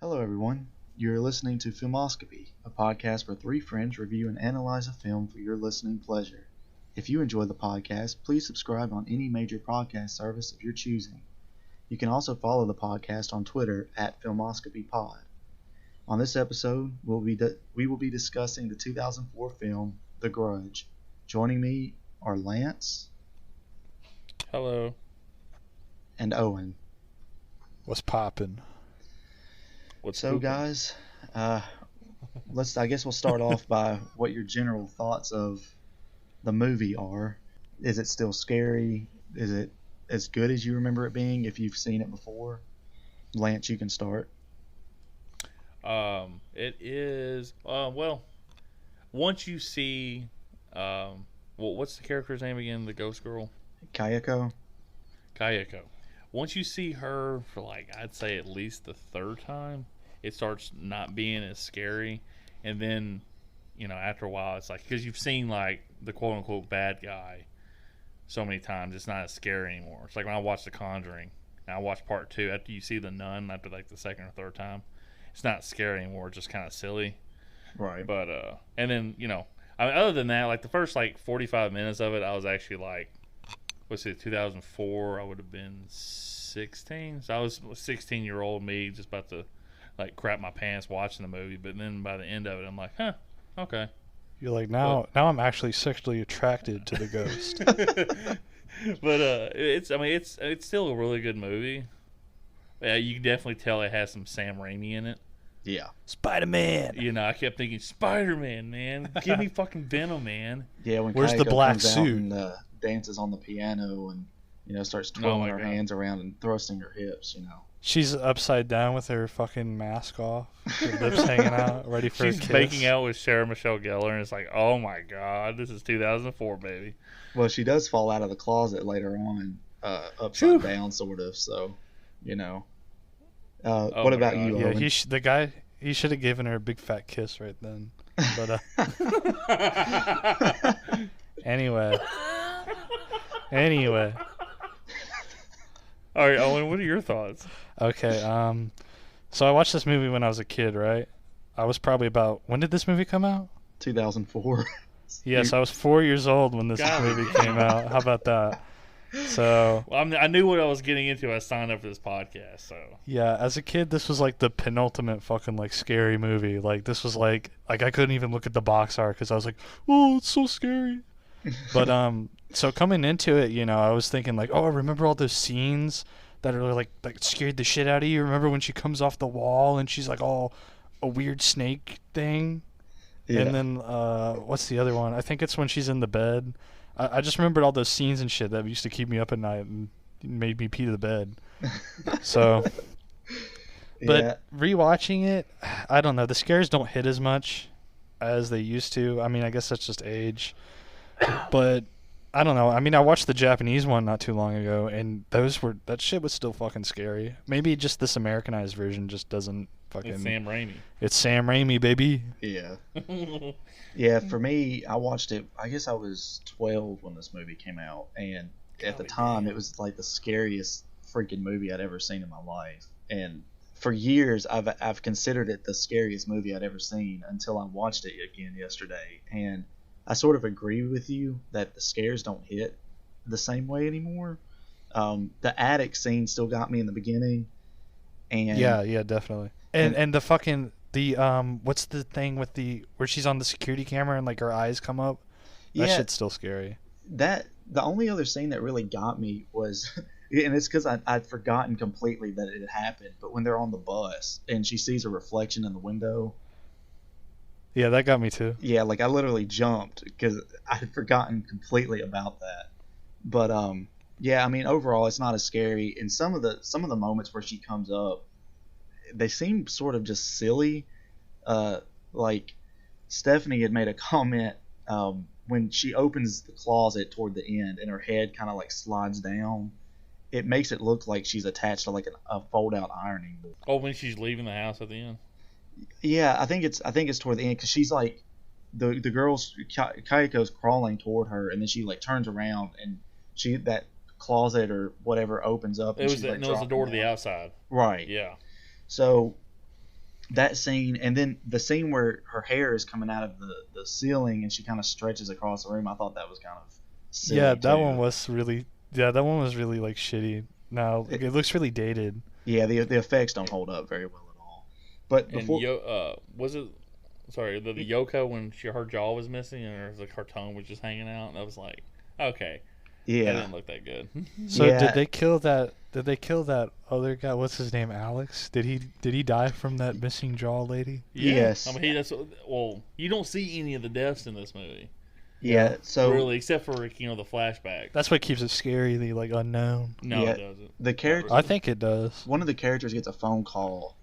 Hello, everyone. You're listening to Filmoscopy, a podcast where three friends review and analyze a film for your listening pleasure. If you enjoy the podcast, please subscribe on any major podcast service of your choosing. You can also follow the podcast on Twitter at FilmoscopyPod. On this episode, we will be discussing the 2004 film The Grudge. Joining me are Lance. Hello. And Owen. What's poppin'? Guys, I guess we'll start off by what your general thoughts of the movie are. Is it still scary? Is it as good as you remember it being if you've seen it before? Lance, you can start. It is, once you see, what's the character's name again? The ghost girl? Kayako. Once you see her for I'd say at least the third time, it starts not being as scary. And then, after a while, it's because you've seen the quote unquote bad guy so many times, it's not as scary anymore. It's like when I watched The Conjuring and I watched part 2, after you see the nun after the second or third time, it's not scary anymore. It's just kind of silly. Right. But, and then, other than that, the first 45 minutes of it, I was actually 2004, I would have been 16. So I was 16-year-old me just about to crap my pants watching the movie. But then by the end of it, I'm like, huh, okay. You're like, now I'm actually sexually attracted to the ghost. But it's still a really good movie. Yeah, you can definitely tell it has some Sam Raimi in it. Yeah. Spider-Man. I kept thinking, Spider-Man, man. Give me fucking Venom, man. Yeah, when Where's Kayako the black comes suit? out and dances on the piano and starts twirling her hands around and thrusting her hips. She's upside down with her fucking mask off, her lips hanging out, ready for a kiss. She's making out with Sarah Michelle Gellar, and it's oh my god, this is 2004, baby. Well, she does fall out of the closet later on, upside down, sort of. So, what about god. you, Owen? Yeah, he should have given her a big fat kiss right then. But anyway. All right, Owen, what are your thoughts? Okay, so I watched this movie when I was a kid, right? I was probably when did this movie come out? 2004. Yes, I was 4 years old when this movie came out. How about that? So I knew what I was getting into. I signed up for this podcast, so yeah. As a kid, this was the penultimate fucking scary movie. This was I couldn't even look at the box art because I was like, oh, it's so scary. But so coming into it, I was thinking oh, I remember all those scenes that are scared the shit out of you. Remember when she comes off the wall and she's all a weird snake thing? Yeah. And then what's the other one? I think it's when she's in the bed. I just remembered all those scenes and shit that used to keep me up at night and made me pee the bed. So, but rewatching it, I don't know. The scares don't hit as much as they used to. I mean, I guess that's just age. But I don't know. I mean, I watched the Japanese one not too long ago, and that shit was still fucking scary. Maybe just this Americanized version just doesn't fucking. It's Sam Raimi. It's Sam Raimi, baby. Yeah. Yeah, for me, I watched it. I guess I was 12 when this movie came out, and at the time, it was the scariest freaking movie I'd ever seen in my life. And for years, I've considered it the scariest movie I'd ever seen until I watched it again yesterday, and I sort of agree with you that the scares don't hit the same way anymore. The attic scene still got me in the beginning. And yeah, definitely. And the fucking what's the thing with where she's on the security camera and her eyes come up? That shit's still scary. The only other scene that really got me was, and it's because I'd forgotten completely that it had happened, but when they're on the bus and she sees a reflection in the window. Yeah, that got me too. Yeah, I literally jumped because I had forgotten completely about that. But yeah, I mean, overall, it's not as scary. And some of the moments where she comes up, they seem sort of just silly. Stephanie had made a comment when she opens the closet toward the end, and her head kind of slides down. It makes it look like she's attached to a fold-out ironing board. Oh, when she's leaving the house at the end. Yeah, I think it's toward the end because she's the girl's Kayako's crawling toward her, and then she turns around and that closet or whatever opens up. It was the door to the outside. Right. Yeah. So that scene, and then the scene where her hair is coming out of the ceiling and she kind of stretches across the room. I thought that was kind of silly. Yeah, that too. one was really. Yeah, that one was really like shitty. Now it looks really dated. Yeah, the effects don't hold up very well at all. But before, was it? Sorry, the Yoko when her jaw was missing and her tongue was just hanging out. That was like, okay, yeah, that didn't look that good. So Yeah. did they kill that? Did they kill that other guy? What's his name? Alex? Did he die from that missing jaw lady? Yeah. Yes. I mean, well, you don't see any of the deaths in this movie. yeah. So Really, except for the flashback. That's what keeps it scary. The like unknown. No, Yeah. it doesn't. the character, I think it does. one of the characters gets a phone call,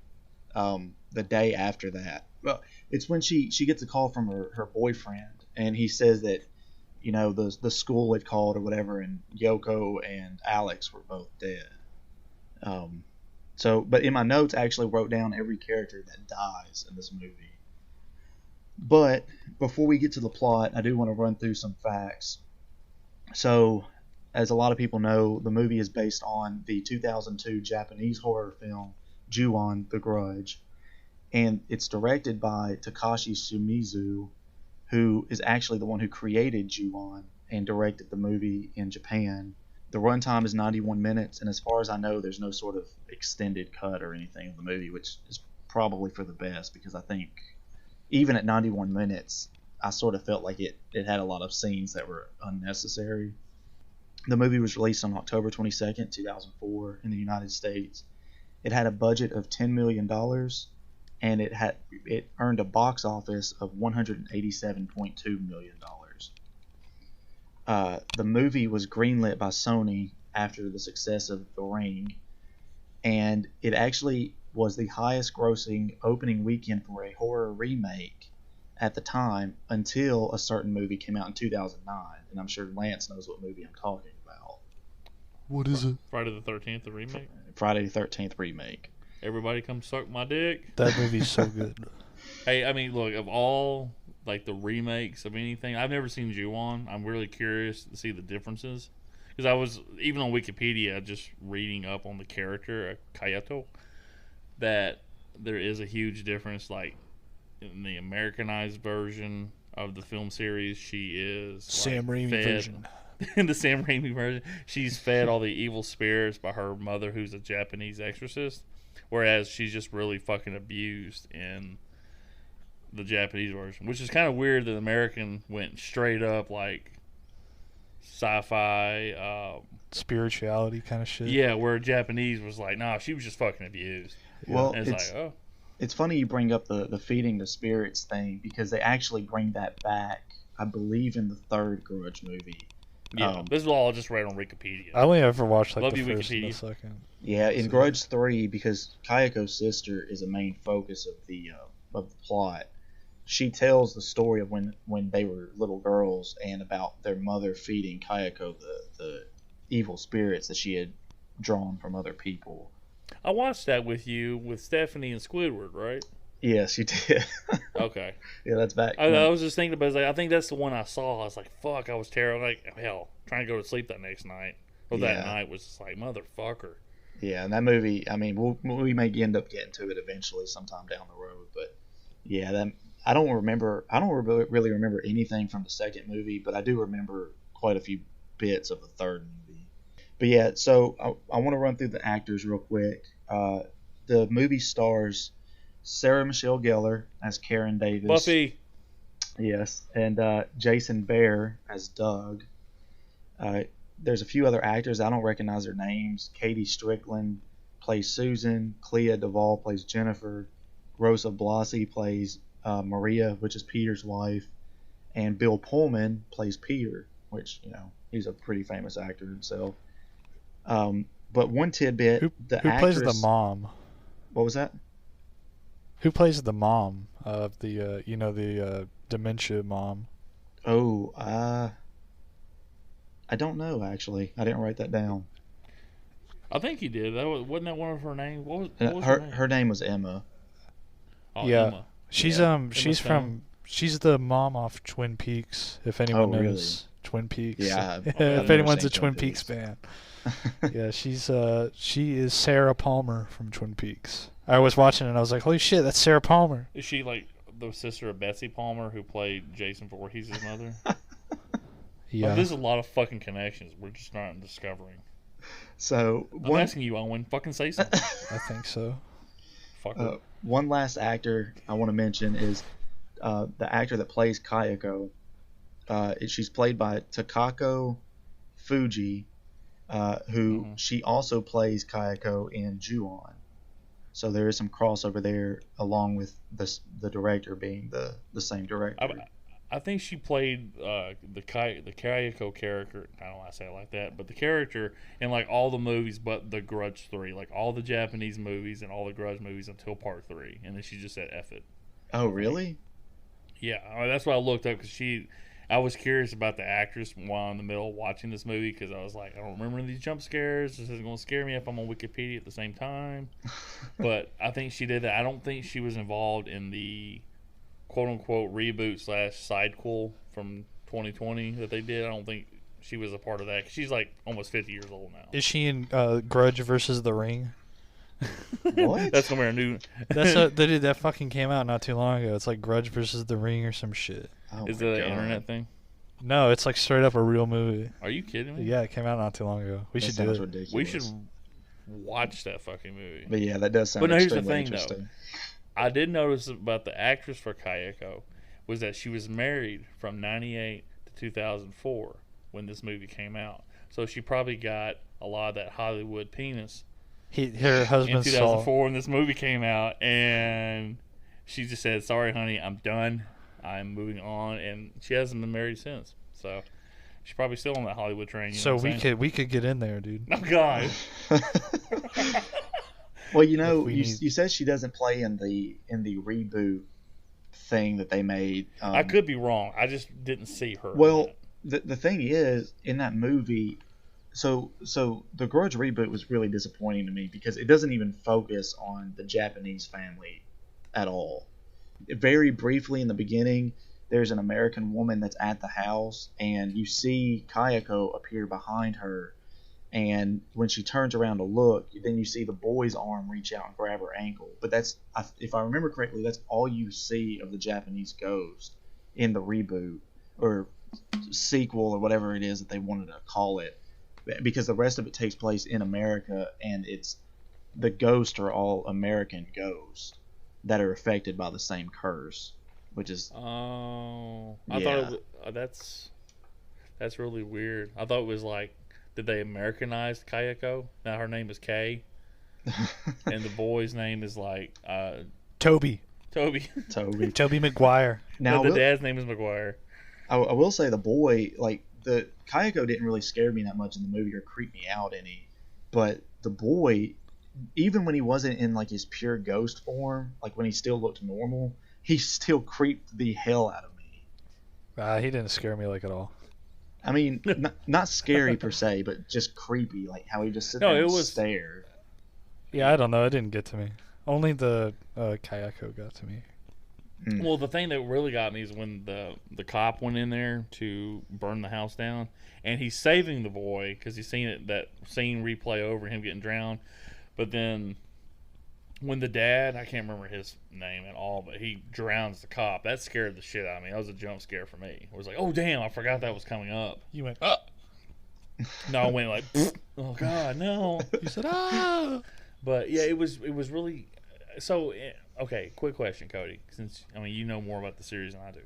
the day after that. Well, it's when she gets a call from her boyfriend, and he says that, the school had called or whatever, and Yoko and Alex were both dead. But in my notes, I actually wrote down every character that dies in this movie. But before we get to the plot, I do want to run through some facts. So, as a lot of people know, the movie is based on the 2002 Japanese horror film Ju-on: The Grudge, and it's directed by Takashi Shimizu, who is actually the one who created Ju-on and directed the movie in Japan. The runtime is 91 minutes, and as far as I know, there's no sort of extended cut or anything of the movie, which is probably for the best, because I think even at 91 minutes, I sort of felt like it had a lot of scenes that were unnecessary. The movie was released on October 22nd, 2004 in the United States. It had a budget of $10 million, and it earned a box office of $187.2 million. The movie was greenlit by Sony after the success of The Ring, and it actually was the highest grossing opening weekend for a horror remake at the time, until a certain movie came out in 2009, and I'm sure Lance knows what movie I'm talking about. What is it? Friday the 13th, the remake. Friday the 13th remake. Everybody come suck my dick. That movie's so good. Hey, I mean, look, of all like the remakes of anything, I've never seen Ju-on. I'm really curious to see the differences, because I was even on Wikipedia just reading up on the character Kayato, that there is a huge difference. Like in the Americanized version of the film series, she is Sam Raimi version. In the Sam Raimi version, she's fed all the evil spirits by her mother, who's a Japanese exorcist, whereas she's just really fucking abused in the Japanese version, which is kind of weird that the American went straight up like sci-fi, Spirituality kind of shit. yeah, where Japanese was like, nah, she was just fucking abused. Well, And it's like, oh, it's funny you bring up the feeding the spirits thing, because they actually bring that back, I believe, in the third Grudge movie. yeah. This is all I just read on Wikipedia. I only ever watched like Love the you, first and the Wikipedia. second. Yeah, in Grudge 3, because Kayako's sister is a main focus of the plot. She tells the story of when they were little girls, and about their mother feeding Kayako the evil spirits that she had drawn from other people. I watched that with you with Stephanie and Squidward, right? Yes, you did. Okay. Yeah, that's back. I was just thinking about it. Like, I think that's the one I saw. I was like, fuck, I was terrible. Like, hell, trying to go to sleep that next night. Or that Yeah. night was just like, motherfucker. Yeah, and that movie, I mean, we may end up getting to it eventually sometime down the road, but yeah, I don't really remember anything from the second movie, but I do remember quite a few bits of the third movie. But yeah, so I want to run through the actors real quick. The movie stars Sarah Michelle Gellar as Karen Davis. Buffy. Yes, and Jason Behr as Doug. There's a few other actors. I don't recognize their names. Katie Strickland plays Susan. Clea Duvall plays Jennifer. Rosa Blasi plays Maria, which is Peter's wife. And Bill Pullman plays Peter, which, he's a pretty famous actor himself. But one tidbit, Who actress, plays the mom? What was that? Who plays the mom of the dementia mom? Oh, I don't know, actually. I didn't write that down. I think he did. Wasn't that one of her names? What was her name? Her name was Emma. Oh, Yeah. Emma. She's Emma she's Stone. she's the mom off Twin Peaks. If anyone Oh, really? knows Twin Peaks. Yeah, I've if never anyone's seen a Twin Twin Peaks Peaks. fan. Yeah, she is Sarah Palmer from Twin Peaks. I was watching it and I was like, holy shit, that's Sarah Palmer. Is she like the sister of Betsy Palmer who played Jason Voorhees' mother? Yeah. Oh, there's a lot of fucking connections we're just not discovering. So I'm asking you, Owen. Fucking say something. I think so. Fucker. One last actor I want to mention is the actor that plays Kayako. She's played by Takako Fuji, who she also plays Kayako in Ju-on. So there is some crossover there, along with the director being the same director. I think she played the Kayako character. I don't want to say it like that, but the character in like all the movies, but the Grudge 3, like all the Japanese movies and all the Grudge movies until Part 3, and then she just said "F it." Oh, really? Yeah, that's what I looked up because I was curious about the actress while in the middle of watching this movie because I was like, I don't remember these jump scares. This isn't going to scare me if I'm on Wikipedia at the same time. But I think she did that. I don't think she was involved in the quote-unquote reboot / sidequel from 2020 that they did. I don't think she was a part of that. 'Cause she's like almost 50 years old now. Is she in Grudge versus The Ring? What? That's gonna be our new. That fucking came out not too long ago. It's like Grudge versus The Ring or some shit. Oh Is my that an God. internet thing? No, it's like straight up a real movie. Are you kidding me? Yeah, it came out not too long ago. We That should do sounds it. ridiculous. We should watch that fucking movie. But yeah, that does sound But no, here's the extremely thing, though. interesting. I did notice about the actress for Kayako was that she was married from 98 to 2004 when this movie came out. So she probably got a lot of that Hollywood penis Her in husband saw. 2004 when this movie came out, and she just said, "Sorry, honey, I'm done. I'm moving on," and she hasn't been married since. So she's probably still on that Hollywood train. You know So what I'm saying? we could get in there, dude. Oh God. Well, you know, If we need- you said she doesn't play in the reboot thing that they made. I could be wrong. I just didn't see her. in Well, that. the thing is, in that movie, so the Grudge reboot was really disappointing to me because it doesn't even focus on the Japanese family at all. Very briefly in the beginning, there's an American woman that's at the house, and you see Kayako appear behind her. And when she turns around to look, then you see the boy's arm reach out and grab her ankle. But that's, if I remember correctly, that's all you see of the Japanese ghost in the reboot or sequel or whatever it is that they wanted to call it. Because the rest of it takes place in America, and the ghosts are all American ghosts that are affected by the same curse, which is Oh, I Yeah. thought it was, that's really weird. I thought it was like, did they Americanize Kayako? Now her name is Kay, and the boy's name is like Toby Toby. Toby. Maguire. Now the dad's name is McGuire. I will say the boy, like the Kayako didn't really scare me that much in the movie or creep me out any, but the boy, even when he wasn't in like his pure ghost form, like when he still looked normal, he still creeped the hell out of me. He didn't scare me like at all. I mean, not scary per se, but just creepy, like how he just sit No, there it and was- stare. Yeah, I don't know. It didn't get to me. Only the Kayako got to me. Well, the thing that really got me is when the cop went in there to burn the house down, and he's saving the boy because he's seen that scene replay over him getting drowned. But then when the dad, I can't remember his name at all, but he drowns the cop, that scared the shit out of me. That was a jump scare for me. It was like, oh damn, I forgot that was coming up. You went. No, I went like, oh God, no. You said ah. But yeah, it was really. So okay, quick question, Cody. Since you know more about the series than I do.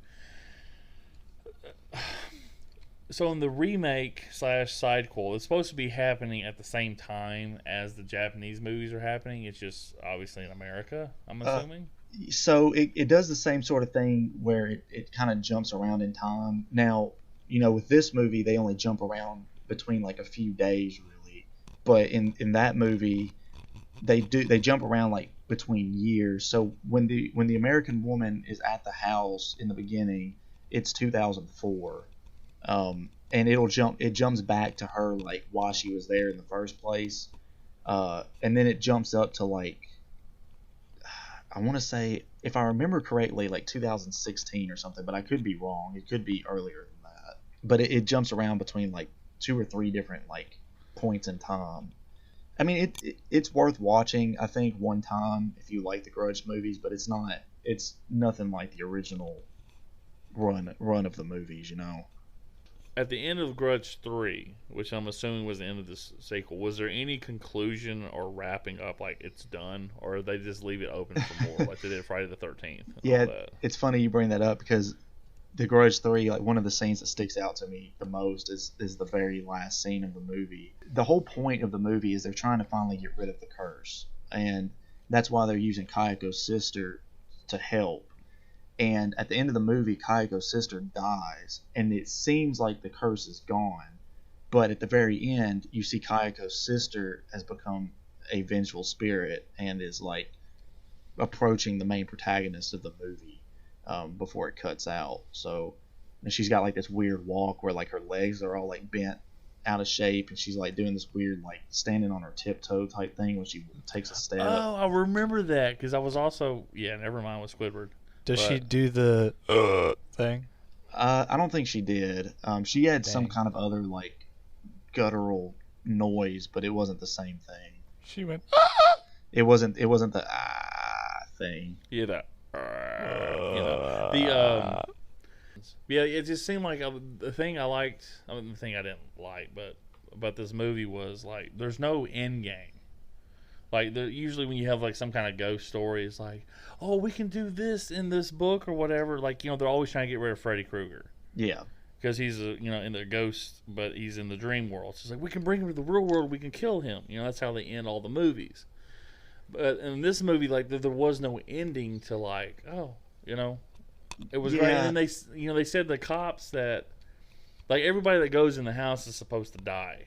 So in the remake / sidequel, it's supposed to be happening at the same time as the Japanese movies are happening. It's just obviously in America, I'm assuming. So it does the same sort of thing where it kind of jumps around in time. Now, with this movie, they only jump around between like a few days, really. But in that movie, they jump around like between years. So when the American woman is at the house in the beginning, it's 2004. And it jumps back to her like while she was there in the first place, and then it jumps up to like I want to say, if I remember correctly, like 2016 or something, but I could be wrong. It could be earlier than that. But it jumps around between like 2 or 3 different like points in time, I mean, it's worth watching. I think one time if you like the Grudge movies, but it's not. It's nothing like the original run of the movies. At the end of Grudge 3, which I'm assuming was the end of this sequel, was there any conclusion or wrapping up, like it's done, or did they just leave it open for more, like they did Friday the 13th? Yeah, it's funny you bring that up because the Grudge 3, like one of the scenes that sticks out to me the most is the very last scene of the movie. The whole point of the movie is they're trying to finally get rid of the curse, and that's why they're using Kayako's sister to help. And at the end of the movie, Kayako's sister dies, and it seems like the curse is gone. But at the very end, you see Kayako's sister has become a vengeful spirit and is like approaching the main protagonist of the movie before it cuts out. So and she's got like this weird walk where like her legs are all like bent out of shape, and she's like doing this weird like standing on her tiptoe type thing when she takes a step. Oh, I remember that because I was also never mind with Squidward. Does she do the thing? I don't think she did. She had some kind of other like guttural noise, but it wasn't the same thing. She went. It wasn't the thing. Yeah, that. It just seemed like the thing I liked. I mean, the thing I didn't like, but about this movie was like there's no end game. Like usually when you have like some kind of ghost story, it's like, oh, we can do this in this book or whatever. Like they're always trying to get rid of Freddy Krueger. Yeah. Because he's in the ghost, but he's in the dream world. So it's like we can bring him to the real world. We can kill him. That's how they end all the movies. But in this movie, like there was no ending to like, it was great. And then they said the cops that like everybody that goes in the house is supposed to die.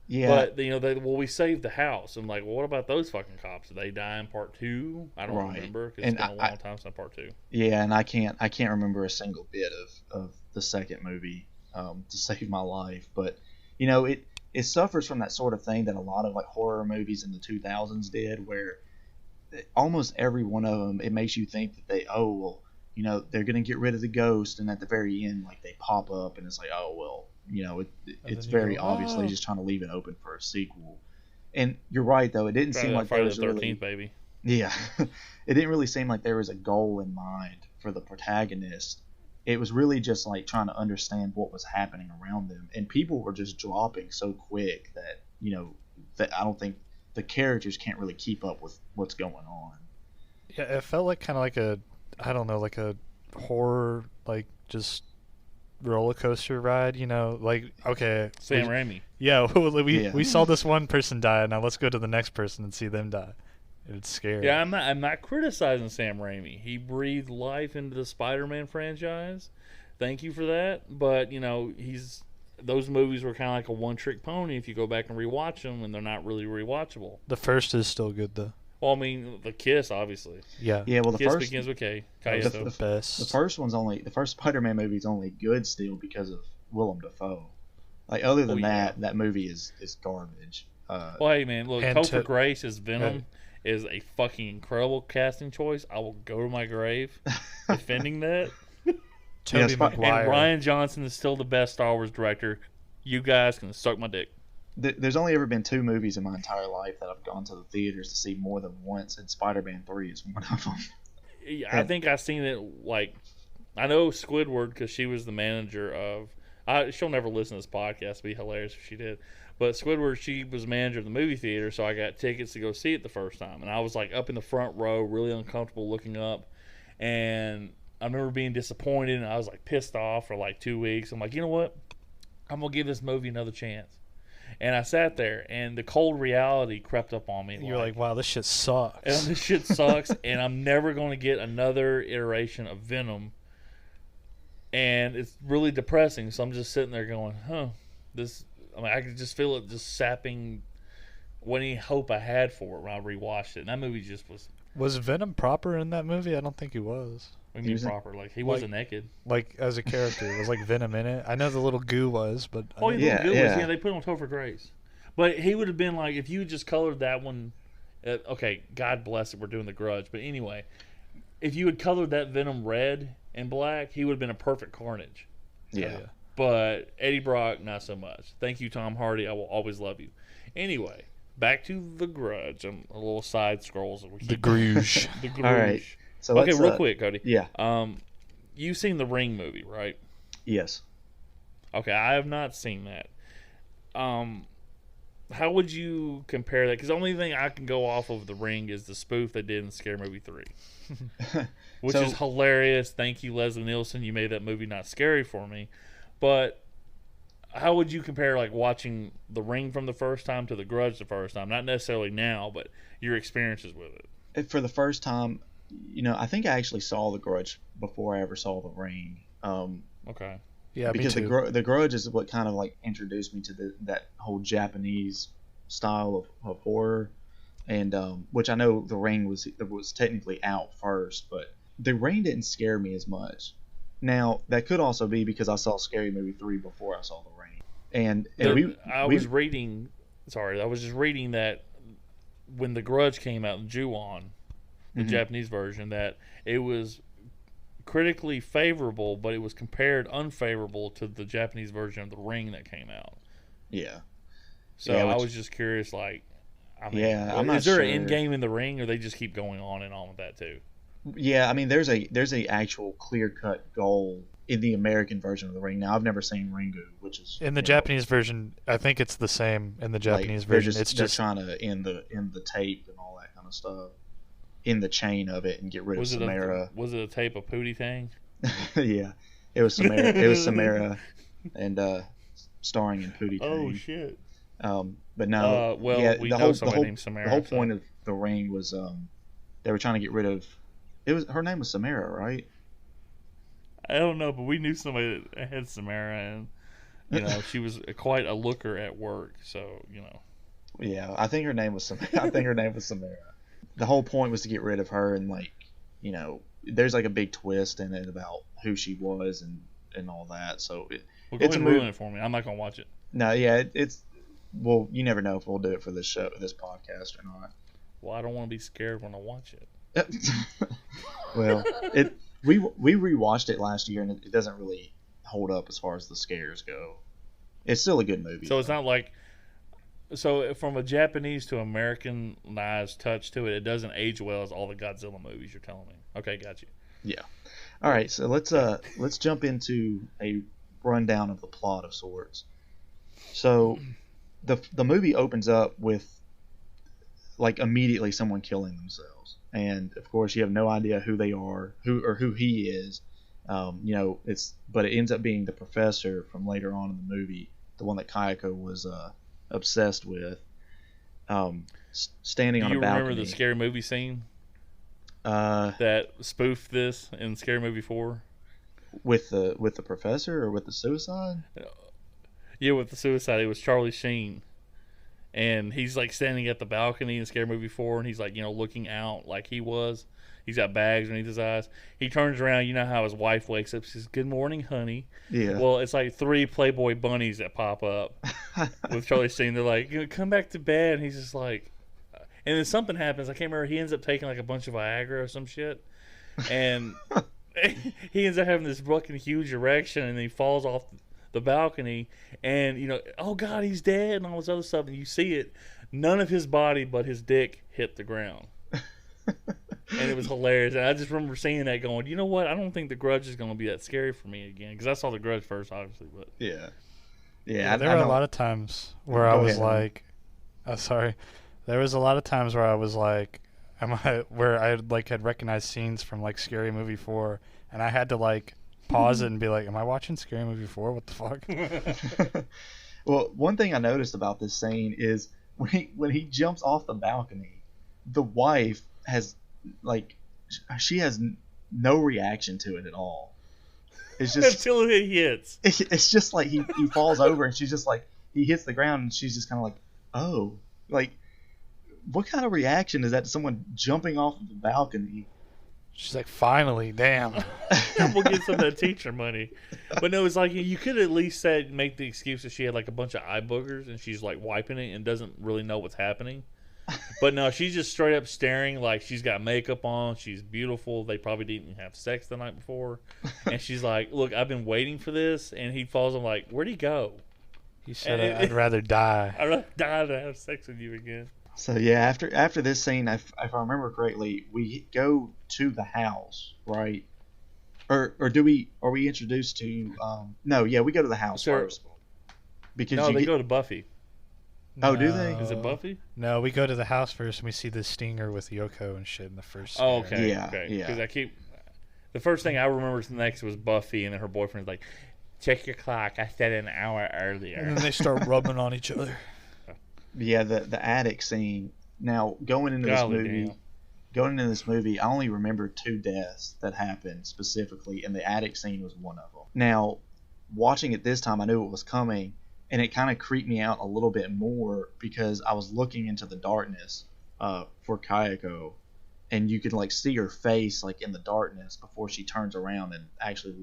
Yeah. But we saved the house. I'm like, well, what about those fucking cops? Did they die in part 2? I don't remember because it's been a long time since part 2. Yeah, and I can't remember a single bit of the second movie to save my life. But it suffers from that sort of thing that a lot of like horror movies in the 2000s did, where almost every one of them it makes you think that they're gonna get rid of the ghost, and at the very end like they pop up and it's like, oh well. It's very obviously just trying to leave it open for a sequel. And you're right, though. It didn't seem like there was Friday the 13th, baby. Yeah. It didn't really seem like there was a goal in mind for the protagonist. It was really just like trying to understand what was happening around them. And people were just dropping so quick that, that I don't think the characters can't really keep up with what's going on. Yeah, it felt like kind of like like a horror, like just roller coaster ride, like okay, Sam Raimi. Yeah, we saw this one person die, now let's go to the next person and see them die. It's scary. Yeah, I'm not criticizing Sam Raimi. He breathed life into the Spider-Man franchise. Thank you for that. But those movies were kind of like a one-trick pony. If you go back and rewatch them, and they're not really rewatchable. The first is still good though. Well, I mean, the Kiss, obviously. Yeah. Yeah. Well, the Kiss first begins with K. The best. The first Spider-Man movie is only good still because of Willem Dafoe. Like other than that movie is garbage. Well, hey man, look, Topher Grace as Venom is a fucking incredible casting choice. I will go to my grave defending that. Tobey Maguire. And Rian Johnson is still the best Star Wars director. You guys can suck my dick. There's only ever been 2 movies in my entire life that I've gone to the theaters to see more than once, and Spider-Man 3 is one of them. Yeah, I think I've seen it, like, I know Squidward because she was the manager of, she'll never listen to this podcast, it'd be hilarious if she did, but Squidward, she was manager of the movie theater, so I got tickets to go see it the first time, and I was, like, up in the front row, really uncomfortable looking up, and I remember being disappointed, and I was, like, pissed off for, like, 2 weeks. I'm like, you know what? I'm going to give this movie another chance. And I sat there, and the cold reality crept up on me. You're like, wow, this shit sucks. And this shit sucks, and I'm never going to get another iteration of Venom. And it's really depressing. So I'm just sitting there going, I could just feel it just sapping any hope I had for it when I rewatched it. And that movie just was... Was Venom proper in that movie? I don't think he was. What do you mean proper? Like, he wasn't naked. Like, as a character. Was, like, Venom in it? I know the little goo was, but... Oh, yeah, the little goo was. Yeah, they put him on Topher Grace. But he would have been, like, if you just colored that one... okay, God bless it, we're doing The Grudge. But anyway, if you had colored that Venom red and black, he would have been a perfect Carnage. Yeah. But Eddie Brock, not so much. Thank you, Tom Hardy. I will always love you. Anyway, back to the Grudge. A little side scrolls. The Grudge. The Grudge. All right. So okay, real quick, Cody. Yeah. You've seen the Ring movie, right? Yes. Okay, I have not seen that. How would you compare that? Because the only thing I can go off of the Ring is the spoof they did in Scary Movie 3. Which is hilarious. Thank you, Leslie Nielsen. You made that movie not scary for me. But how would you compare like watching The Ring from the first time to The Grudge the first time? Not necessarily now, but your experiences with it. For the first time, I think I actually saw The Grudge before I ever saw The Ring. Okay. Yeah, because me too. the Grudge is what kind of like introduced me to that whole Japanese style of horror, and which I know The Ring was technically out first, but The Ring didn't scare me as much. Now that could also be because I saw Scary Movie 3 before I saw The Ring, I was just reading that when The Grudge came out in Ju-on, the Japanese version, that it was critically favorable, but it was compared unfavorable to the Japanese version of The Ring that came out. Yeah. So I was just curious, like, I'm not is there sure. an end game in The Ring, or they just keep going on and on with that too? Yeah, I mean, there's a actual clear cut goal in the American version of The Ring. Now, I've never seen Ringu, which is in the Japanese version. I think it's the same in the Japanese version. They're trying to end the tape and all that kind of stuff, in the chain of it, and get rid of Samara. Was it a tape of Pootie thing? Yeah, it was Samara. It was Samara, and starring in Pootie. Oh shit! But no. We know somebody named Samara. The whole point of The Ring was they were trying to get rid of. Her name was Samara, right? I don't know, but we knew somebody that had Samara, and she was quite a looker at work. So Yeah, I think her name was Samara. The whole point was to get rid of her, and there's like a big twist in it about who she was and all that. So go ahead and ruin it for me. I'm not gonna watch it. No, yeah, well, you never know if we'll do it for this podcast or not. Well, I don't want to be scared when I watch it. Well, we rewatched it last year, and it doesn't really hold up as far as the scares go. It's still a good movie. So it's not like, from a Japanese to Americanized touch to it, it doesn't age well as all the Godzilla movies. You're telling me? Okay, got you. Yeah. All right, so let's jump into a rundown of the plot of sorts. So the movie opens up with like immediately someone killing themselves, and of course you have no idea who they are, who he is. But it ends up being the professor from later on in the movie, the one that Kayako was obsessed with, standing on a balcony. Do you remember the Scary Movie scene that spoofed this in Scary Movie 4? With the professor or with the suicide? Yeah, with the suicide. It was Charlie Sheen. And he's like standing at the balcony in Scary Movie 4, and he's like, looking out like he was. He's got bags underneath his eyes. He turns around. You know how his wife wakes up. She says, "Good morning, honey." Yeah. Well, it's like 3 Playboy bunnies that pop up with Charlie Sheen. They're like, "Come back to bed." And he's just like, and then something happens. I can't remember. He ends up taking like a bunch of Viagra or some shit, and he ends up having this fucking huge erection, and then he falls off the balcony, and oh god, he's dead, and all this other stuff, and you see it. None of his body but his dick hit the ground. And it was hilarious. And I just remember seeing that going, you know what? I don't think The Grudge is going to be that scary for me again. Because I saw The Grudge first, obviously. But Yeah. There were a lot of times where I was like, sorry. There was a lot of times where I was like, where I had recognized scenes from like Scary Movie 4, and I had to like pause it and be like, am I watching Scary Movie 4? What the fuck? Well, one thing I noticed about this scene is when he jumps off the balcony, the wife has she has no reaction to it at all. It's just until it hits. It's just like he falls over, and she's just like, he hits the ground, and she's just kind of like, oh, like, what kind of reaction is that to someone jumping off of the balcony? She's like, finally, damn. We'll get some of that teacher money. But no, it's like, you could at least make the excuse that she had like a bunch of eye boogers, and she's like wiping it and doesn't really know what's happening. But no, she's just straight up staring like she's got makeup on. She's beautiful. They probably didn't have sex the night before. And she's like, look, I've been waiting for this. And he falls. I'm like, where'd he go? He said, "I'd rather die." I'd rather die than have sex with you again. So yeah, after this scene, if I remember correctly, we go to the house, right? Or do we? Are we introduced to? No, yeah, we go to the house first. Because no, they go to Buffy. Oh, do they? Is it Buffy? No, we go to the house first and we see the stinger with Yoko and shit in the first scare. Oh, okay. Yeah, okay. yeah. Because the first thing I remember next was Buffy, and then her boyfriend's like, check your clock. I said an hour earlier. And then they start rubbing on each other. Yeah, the attic scene. Now, going into this movie, I only remember 2 deaths that happened specifically, and the attic scene was one of them. Now, watching it this time, I knew it was coming, and it kind of creeped me out a little bit more because I was looking into the darkness for Kayako, and you could like see her face like in the darkness before she turns around and actually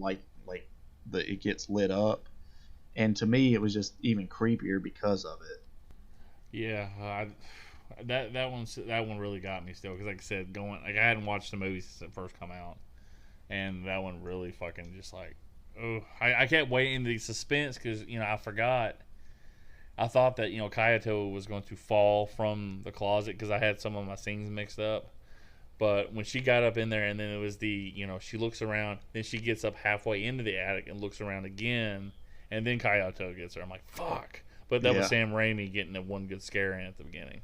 it gets lit up. And to me, it was just even creepier because of it. Yeah, that one really got me still because, like I said, I hadn't watched the movie since it first come out, and that one really fucking just like, oh, I kept waiting the suspense because I forgot. I thought that Kayato was going to fall from the closet because I had some of my scenes mixed up. But when she got up in there, and then it was she looks around, then she gets up halfway into the attic and looks around again, and then Kayato gets her. I'm like, fuck. But that was Sam Raimi getting that one good scare in at the beginning.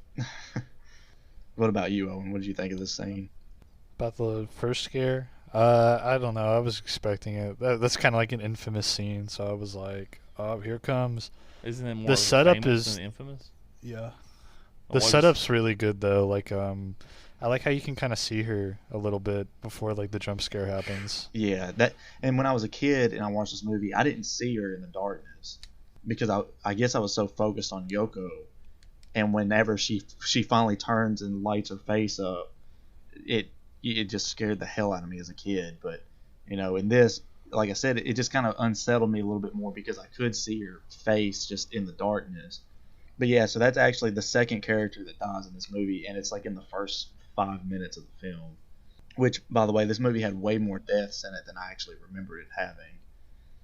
What about you, Owen? What did you think of this scene? About the first scare? I don't know. I was expecting it. That's kind of like an Infamous scene, so I was like, oh, here comes. Isn't it more the setup famous than Infamous? Yeah. The setup's really good, though. Like, I like how you can kind of see her a little bit before like the jump scare happens. Yeah, and when I was a kid and I watched this movie, I didn't see her in the darkness because I guess I was so focused on Yoko, and whenever she finally turns and lights her face up, it just scared the hell out of me as a kid. But in this, like I said, it just kind of unsettled me a little bit more because I could see her face just in the darkness. But yeah, so that's actually the second character that dies in this movie, and it's like in the first 5 minutes of the film. Which, by the way, this movie had way more deaths in it than I actually remember it having.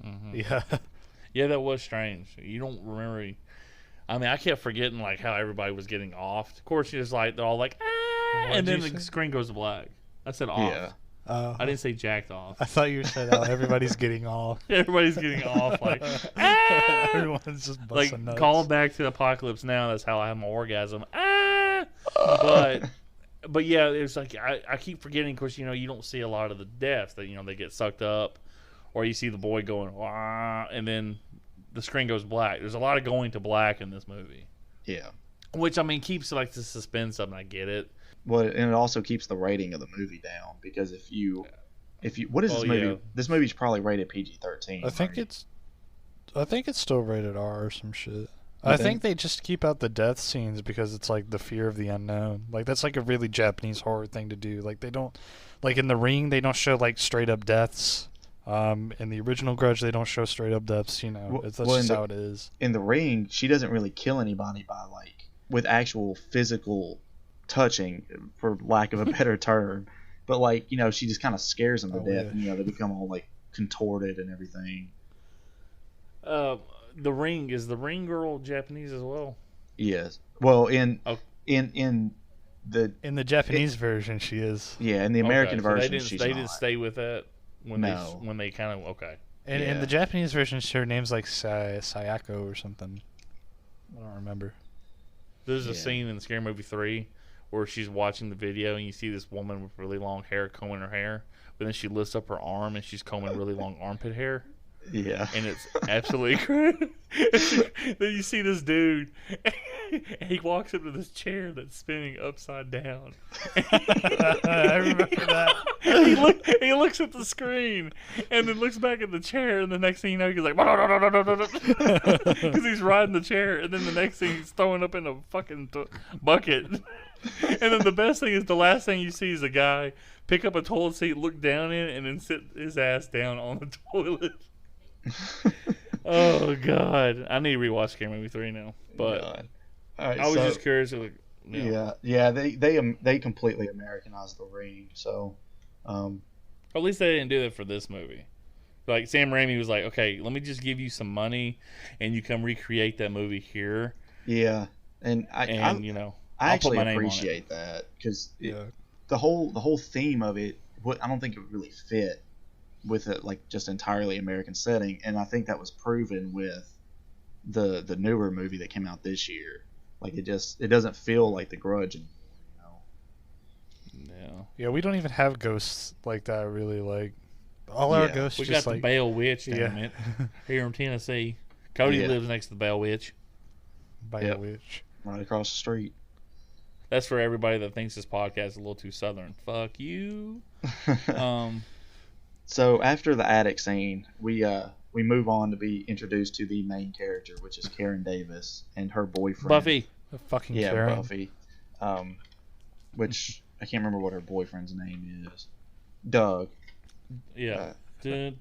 Mm-hmm. Yeah. Yeah, that was strange. You don't remember. I mean, I kept forgetting like how everybody was getting off. Of course, you're just like they're all like, ah, and then the screen goes to black. I said off. Yeah. I didn't say jacked off. I thought you said everybody's getting off. Everybody's getting off. Like, ah! Everyone's just busting nuts. Call back to Apocalypse Now. That's how I have my orgasm. Ah! But yeah, it was like I keep forgetting. Of course, you don't see a lot of the deaths that they get sucked up, or you see the boy going wah, and then the screen goes black. There's a lot of going to black in this movie. Yeah. Which keeps like the suspense up, and I get it. Well, and it also keeps the rating of the movie down because if you what is this movie? Yeah. This movie's probably rated PG-13. I think it's still rated R or some shit. I think they just keep out the death scenes because it's like the fear of the unknown. Like that's like a really Japanese horror thing to do. Like they don't like in The Ring they don't show like straight up deaths. In the original Grudge they don't show straight up deaths. That's just how it is. In The Ring, she doesn't really kill anybody by like with actual physical touching, for lack of a better term. But like she just kind of scares them to death. Yeah. And, they become all like contorted and everything. The Ring, is the Ring girl Japanese as well? Yes. Well, in the Japanese version, she is. Yeah, in the American version, she's not. They didn't stay with that when they kind of And in the Japanese version, her name's like Sayako or something. I don't remember. There's a scene in Scary Movie 3 where she's watching the video and you see this woman with really long hair combing her hair, but then she lifts up her arm and she's combing really long armpit hair. Yeah. And it's absolutely crazy. Then you see this dude, and he walks up to this chair that's spinning upside down. I remember that. He looks at the screen, and then looks back at the chair, and the next thing you know, he's like, because he's riding the chair, and then the next thing he's throwing up in a fucking bucket. And then the best thing is the last thing you see is a guy pick up a toilet seat, look down in it, and then sit his ass down on the toilet. Oh God, I need to rewatch Scary Movie 3 now. But right, I was just curious. They completely Americanized The Ring. So, at least they didn't do that for this movie. Like Sam Raimi was like, okay, let me just give you some money, and you come recreate that movie here. Yeah, and I I'll actually put my name on it. appreciate that because the whole theme of it, I don't think it really fit with it like just entirely American setting, and I think that was proven with the newer movie that came out this year. Like it doesn't feel like The Grudge anymore, Yeah, we don't even have ghosts like that really. Like all our ghosts, we just got the Bell Witch, damn it, here in Tennessee. Cody lives next to the Bell Witch. Bell Witch, right across the street. That's for everybody that thinks this podcast is a little too southern. Fuck you. So after the attic scene, we move on to be introduced to the main character, which is Karen Davis and her boyfriend Buffy. Karen. Buffy. Which I can't remember what her boyfriend's name is. Doug. Yeah. Which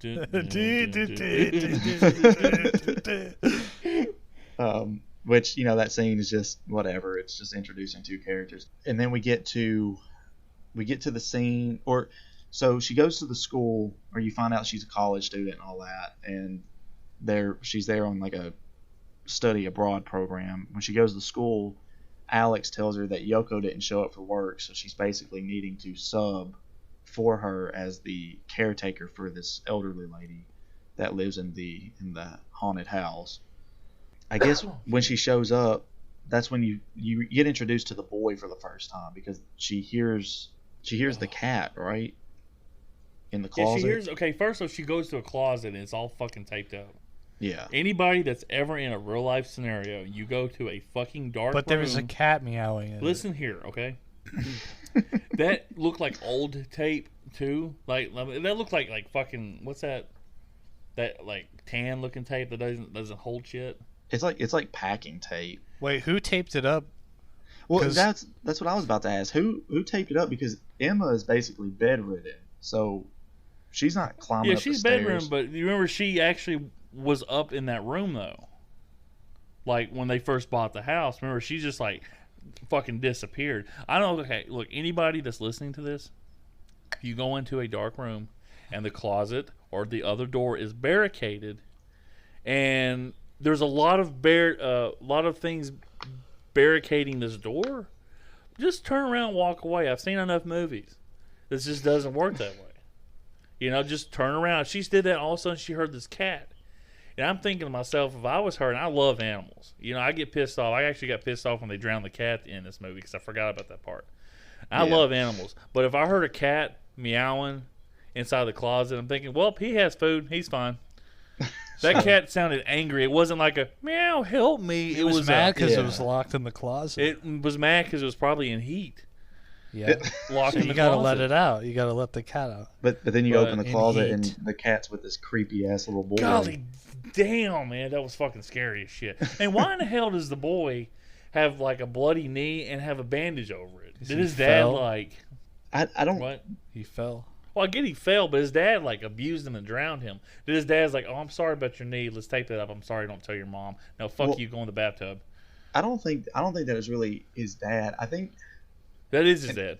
that scene is just whatever. It's just introducing two characters, and then we get to the scene, so she goes to the school, or you find out she's a college student and all that, and she's there on like a study abroad program. When she goes to the school, Alex tells her that Yoko didn't show up for work, so she's basically needing to sub for her as the caretaker for this elderly lady that lives in the haunted house. I guess when she shows up, that's when you get introduced to the boy for the first time, because she hears the cat, right? In the closet. Yeah, she hears. Okay, first off, she goes to a closet and it's all fucking taped up. Yeah. Anybody that's ever in a real life scenario, you go to a fucking dark room. But there was a cat meowing. Listen here, okay? That looked like old tape too. Like that looked like fucking what's that? That like tan looking tape that doesn't hold shit. It's like packing tape. Wait, who taped it up? Well, that's what I was about to ask. Who taped it up? Because Emma is basically bedridden, so she's not climbing up the stairs. Yeah, she's bedridden, but you remember she actually was up in that room though. Like when they first bought the house, remember she just like fucking disappeared. I don't know. Okay, look, anybody that's listening to this, if you go into a dark room and the closet or the other door is barricaded, and there's a lot of things barricading this door, just turn around and walk away. I've seen enough movies. This just doesn't work that way. Just turn around. She did that, all of a sudden she heard this cat. And I'm thinking to myself, if I was her, and I love animals. I get pissed off. I actually got pissed off when they drowned the cat in this movie because I forgot about that part. I love animals. But if I heard a cat meowing inside the closet, I'm thinking, well, he has food. He's fine. That cat sounded angry. It wasn't like a meow, help me. It was mad because it was locked in the closet. It was mad because it was probably in heat. Yeah, locked in the you gotta closet. let it out. You gotta let the cat out. But then you open the closet and the cat's with this creepy ass little boy. Golly damn, man, that was fucking scary as shit. And why in the hell does the boy have like a bloody knee and have a bandage over it? Did his dad like? I don't. What? He fell. Well, I get he fell, but his dad like abused him and drowned him. Did his dad's like, oh, I'm sorry about your knee. Let's tape that up. I'm sorry. Don't tell your mom. No, fuck you. Go in the bathtub. I don't think that was really his dad. I think that is his dad.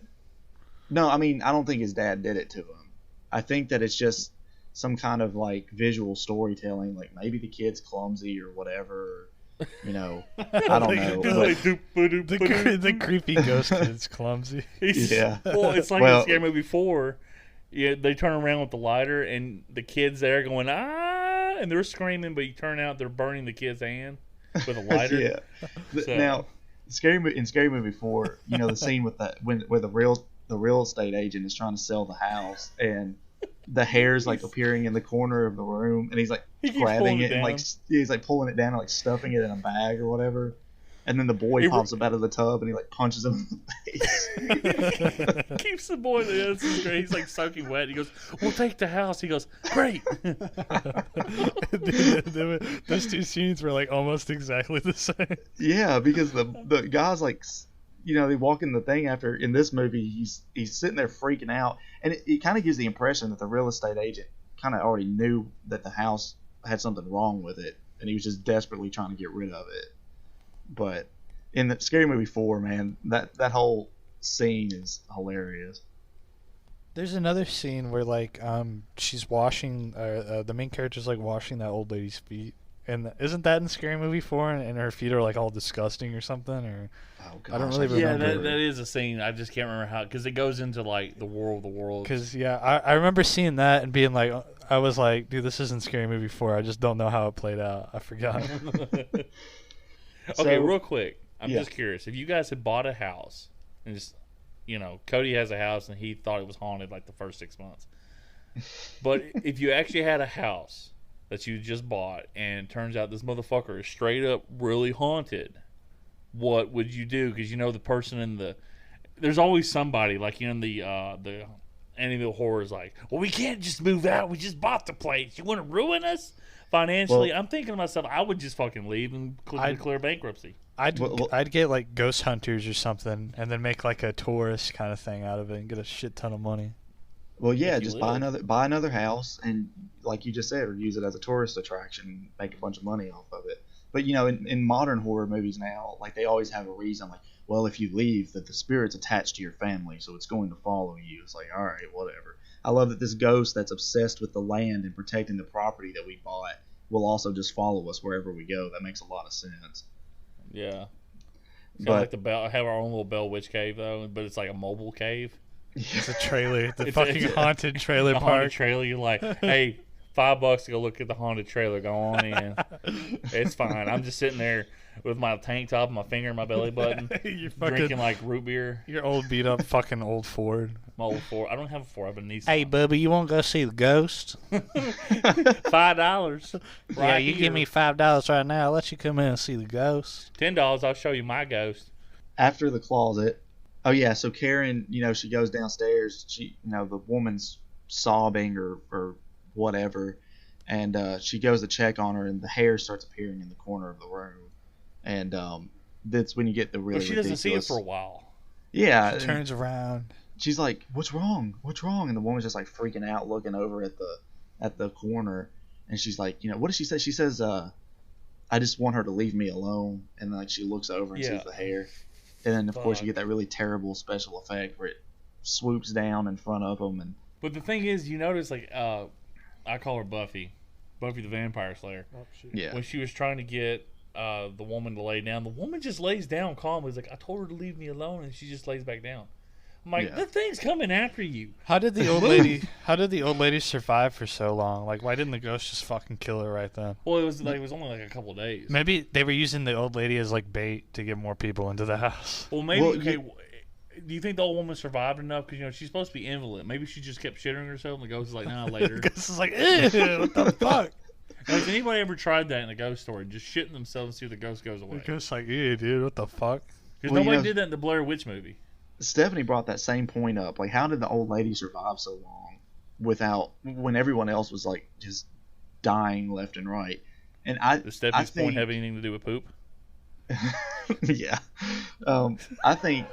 No, I mean I don't think his dad did it to him. I think that it's just some kind of like visual storytelling. Like maybe the kid's clumsy or whatever. I don't know. The creepy ghost kid's clumsy. Yeah. Well, it's like in Scary Movie 4. Yeah, they turn around with the lighter, and the kid's there going, ah, and they're screaming, but you turn out they're burning the kid's hand with a lighter. Yeah. So. Now, in Scary Movie 4, the scene with where the real estate agent is trying to sell the house, and the hair's like appearing in the corner of the room, and he's like grabbing it and like he's like pulling it down and like stuffing it in a bag or whatever. And then the boy pops up out of the tub and he like punches him in the face. Keeps the boy there. This is great. He's like soaking wet. He goes, "We'll take the house." He goes, "Great." Those two scenes were like almost exactly the same. Yeah, because the guy's like, they walk in the thing after in this movie. He's sitting there freaking out, and it kind of gives the impression that the real estate agent kind of already knew that the house had something wrong with it, and he was just desperately trying to get rid of it. But in the Scary Movie 4, man, that whole scene is hilarious. There's another scene where like she's washing the main character's like washing that old lady's feet, and isn't that in Scary Movie 4? And her feet are like all disgusting or something, or Oh I don't gosh, really can't remember. Yeah, that is a scene. I just can't remember how, because it goes into like the War of the Worlds. Because I remember seeing that and being like, I was like, dude, this isn't Scary Movie 4. I just don't know how it played out. I forgot. Okay, real quick. I'm yeah. just curious. If you guys had bought a house and just, Cody has a house and he thought it was haunted like the first 6 months. But if you actually had a house that you just bought and it turns out this motherfucker is straight up really haunted, what would you do? Because the person in the... There's always somebody, like, the Amityville Horror is like, well, we can't just move out. We just bought the place. You want to ruin us financially? Well, I'm thinking to myself, I would just fucking leave and declare bankruptcy. I'd get like ghost hunters or something, and then make like a tourist kind of thing out of it, and get a shit ton of money. Well, yeah, If you just live. buy another house, and like you just said, or use it as a tourist attraction, and make a bunch of money off of it. But in modern horror movies now, like they always have a reason, like, well, if you leave, that the spirit's attached to your family, so it's going to follow you. It's like, all right, whatever. I love that this ghost that's obsessed with the land and protecting the property that we bought will also just follow us wherever we go. That makes a lot of sense. Yeah. It's kind of But like the Bell. Have our own little Bell Witch cave though, but it's like a mobile cave. It's a trailer, the It's fucking haunted trailer A park. haunted trailer. You're like, hey, $5 to go look at the haunted trailer. Go on in. It's fine. I'm just sitting there with my tank top, and my finger in my belly button, You're drinking like root beer. your old beat up fucking old Ford. My old Ford. I don't have a Ford. I have a Nissan. Hey, Bubba, you want to go see the ghost? $5. Yeah, you give me $5 right now. I'll let you come in and see the ghost. $10. I'll show you my ghost. after the closet, oh yeah, so Karen, she goes downstairs. She, the woman's sobbing or whatever, and she goes to check on her, and the hair starts appearing in the corner of the room, and that's when you get the really Well, she doesn't see it ridiculous. for a while. Yeah, She turns around. she's like, "What's wrong? What's wrong?" And the woman's just like freaking out, looking over at the corner, and she's like, what does she say? She says, "I just want her to leave me alone." And then, like, she looks over and Yeah. sees the hair, and then of course you Fuck. get that really terrible special effect where it swoops down in front of them, and But the thing is, you notice, like, I call her Buffy the Vampire Slayer. yeah, When she was trying to get the woman to lay down, the woman just lays down calmly. It's like, I told her to leave me alone, and she just lays back down. I'm like, Yeah. the thing's coming after you. How did the old lady survive for so long? Like, why didn't the ghost just fucking kill her right then? Well, it was only like a couple of days. Maybe they were using the old lady as like bait to get more people into the house. Well, maybe. Well, Okay, do you think the old woman survived enough? Because she's supposed to be invalid. Maybe she just kept shitting herself, and the ghost is like, nah, later. The ghost is like, ew, what the fuck? Has anybody ever tried that in a ghost story? Just shitting themselves and see if the ghost goes The away? ghost's like, ew, dude, what the fuck? Because Well, nobody did that in the Blair Witch movie. Stephanie brought that same point up. Like, how did the old lady survive so long when everyone else was like just dying left and right? And Does Stephanie's think, point have anything to do with poop? yeah, I think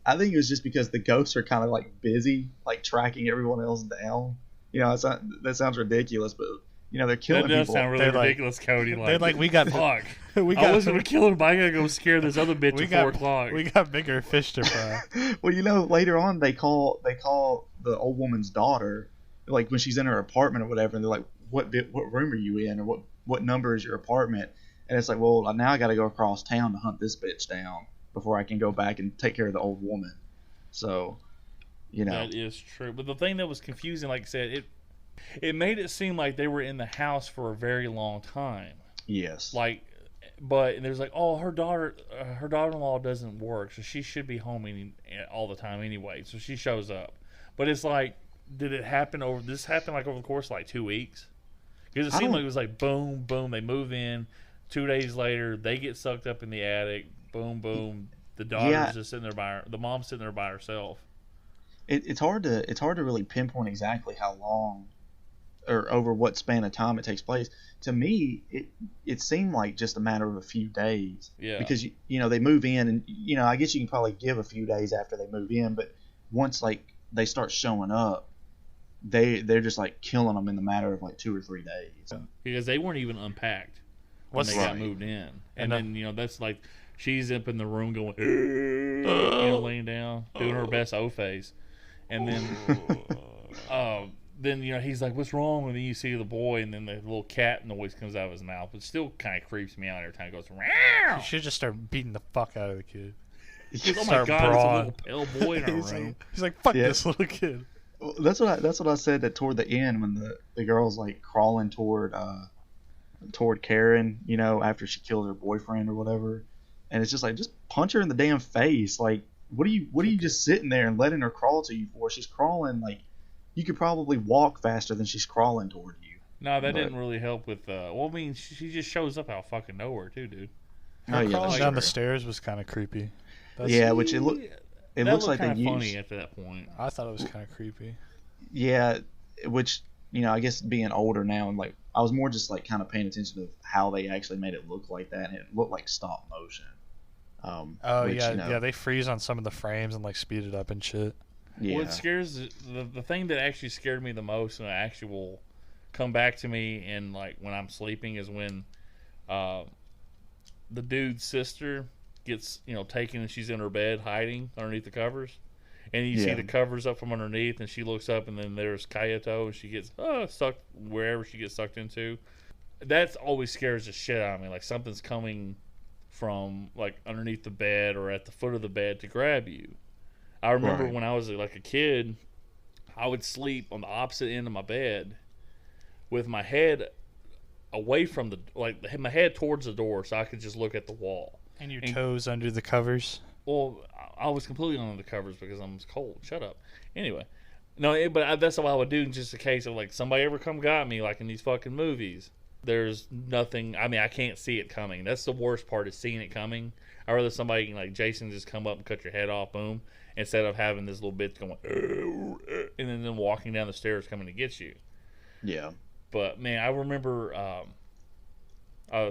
it was just because the ghosts are kind of like busy, like tracking everyone else down. That sounds ridiculous, but they're killing That does people. sound really They're like- ridiculous, Cody. They're like, we got fuck. we I was gonna kill her, but I gotta go scare this other bitch we at got 4 o'clock. we got bigger fish to fry. Well, later on they call the old woman's daughter, like when she's in her apartment or whatever, and they're like, what room are you in, or what number is your apartment? And it's like, well, now I got to go across town to hunt this bitch down before I can go back and take care of the old woman. So, That is true. But the thing that was confusing, like I said, it made it seem like they were in the house for a very long time. yes, Like, but there's like, oh, her daughter-in-law doesn't work, so she should be home all the time anyway. So she shows up. But it's like, did it happen over the course of like 2 weeks? Because it seemed like it was like boom, boom, they move in. 2 days later, they get sucked up in the attic. Boom, boom. The daughter's just sitting there the mom's sitting there by herself. it's hard to really pinpoint exactly how long or over what span of time it takes place. To me, it seemed like just a matter of a few days. Yeah. Because they move in, and I guess you can probably give a few days after they move in, but once like they start showing up, they're just like killing them in the matter of like 2 or 3 days. Because they weren't even unpacked when What's they got right. moved in. And And then, that's like, she's up in the room going, laying down, doing her best O face. And then then he's like, "What's wrong?" And then you see the boy, and then the little cat noise comes out of his mouth. It still kind of creeps me out every time it goes. Meow! You should just start beating the fuck out of the kid. Oh my god, it's a little pale boy in our room. He's like, fuck this little kid. Well, that's what I said that toward the end when the girl's like crawling toward Karen, after she killed her boyfriend or whatever, and it's just like, just punch her in the damn face. Like, what are you just sitting there and letting her crawl to you for? She's crawling like you could probably walk faster than she's crawling toward you. No, that didn't really help with. Well, I mean, she just shows up out of fucking nowhere too, dude. Her crawling down the stairs was kind of creepy. Which it looks like kind they of funny at that point. I thought it was kind of creepy. Yeah, which I guess being older now, and like I was more just like kind of paying attention to how they actually made it look like that, and it looked like stop motion. They freeze on some of the frames and like speed it up and shit. Yeah. What scares the thing that actually scared me the most, and actually will come back to me, and like when I'm sleeping, is when the dude's sister gets taken and she's in her bed hiding underneath the covers, and you see the covers up from underneath, and she looks up, and then there's Kayato, and she gets stuck wherever she gets sucked into. That always scares the shit out of me. Like something's coming from like underneath the bed or at the foot of the bed to grab you. I remember when I was like a kid, I would sleep on the opposite end of my bed with my head away from my head towards the door, so I could just look at the wall. And your toes under the covers? Well, I was completely under the covers because I was cold. Shut up. Anyway. No, but that's what I would do, just in case of like somebody ever come got me, like in these fucking movies. There's nothing. I mean, I can't see it coming. That's the worst part, is seeing it coming. I'd rather somebody like Jason just come up and cut your head off, boom, instead of having this little bit going, and then walking down the stairs coming to get you. Yeah. But man, I remember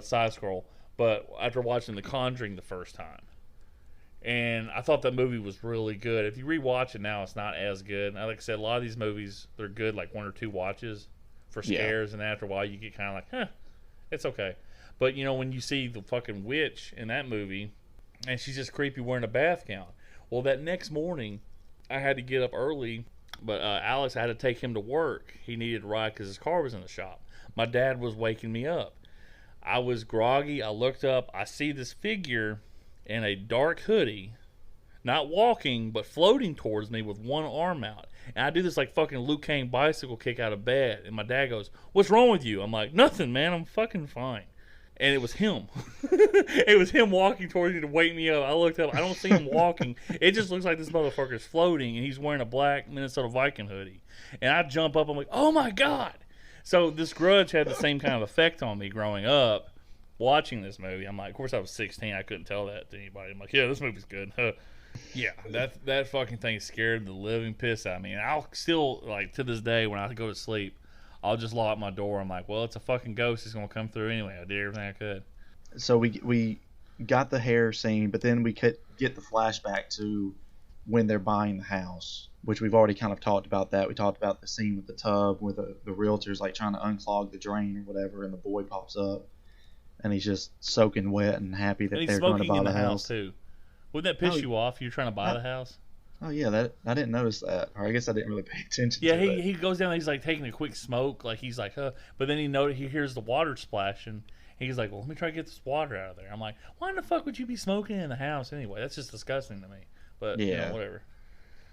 side scroll. But after watching The Conjuring the first time, and I thought that movie was really good. If you rewatch it now, it's not as good. Like I said, a lot of these movies, they're good like one or two watches for scares, and after a while you get kind of like, it's okay. But when you see the fucking witch in that movie, and she's just creepy wearing a bath gown. Well, that next morning, I had to get up early, but Alex, I had to take him to work. He needed a ride because his car was in the shop. My dad was waking me up. I was groggy. I looked up. I see this figure in a dark hoodie, not walking, but floating towards me with one arm out. And I do this like fucking Luke Kane bicycle kick out of bed. And my dad goes, "What's wrong with you?" I'm like, "Nothing, man. I'm fucking fine." And it was him. It was him walking towards me to wake me up. I looked up. I don't see him walking. It just looks like this motherfucker's floating, and he's wearing a black Minnesota Viking hoodie. And I jump up. I'm like, "Oh, my God." So this Grudge had the same kind of effect on me growing up watching this movie. I'm like, of course I was 16. I couldn't tell that to anybody. I'm like, yeah, this movie's good. Yeah, that fucking thing scared the living piss out of me. And I'll still, like, to this day, when I go to sleep, I'll just lock my door. I'm like, well, it's a fucking ghost. It's going to come through anyway. I did everything I could. So we got the hair scene, but then we could get the flashback to when they're buying the house, which we've already kind of talked about that. We talked about the scene with the tub where the realtor's like trying to unclog the drain or whatever, and the boy pops up, and he's just soaking wet and happy that they're going to buy the house too. Wouldn't that piss you off? You're trying to buy the house. Oh yeah, that I didn't notice that, or I guess I didn't really pay attention. Yeah, to it. he goes down. He's like taking a quick smoke, like he's like, but then he hears the water splashing. He's like, well, let me try to get this water out of there. I'm like, why in the fuck would you be smoking in the house anyway? That's just disgusting to me. But yeah, whatever.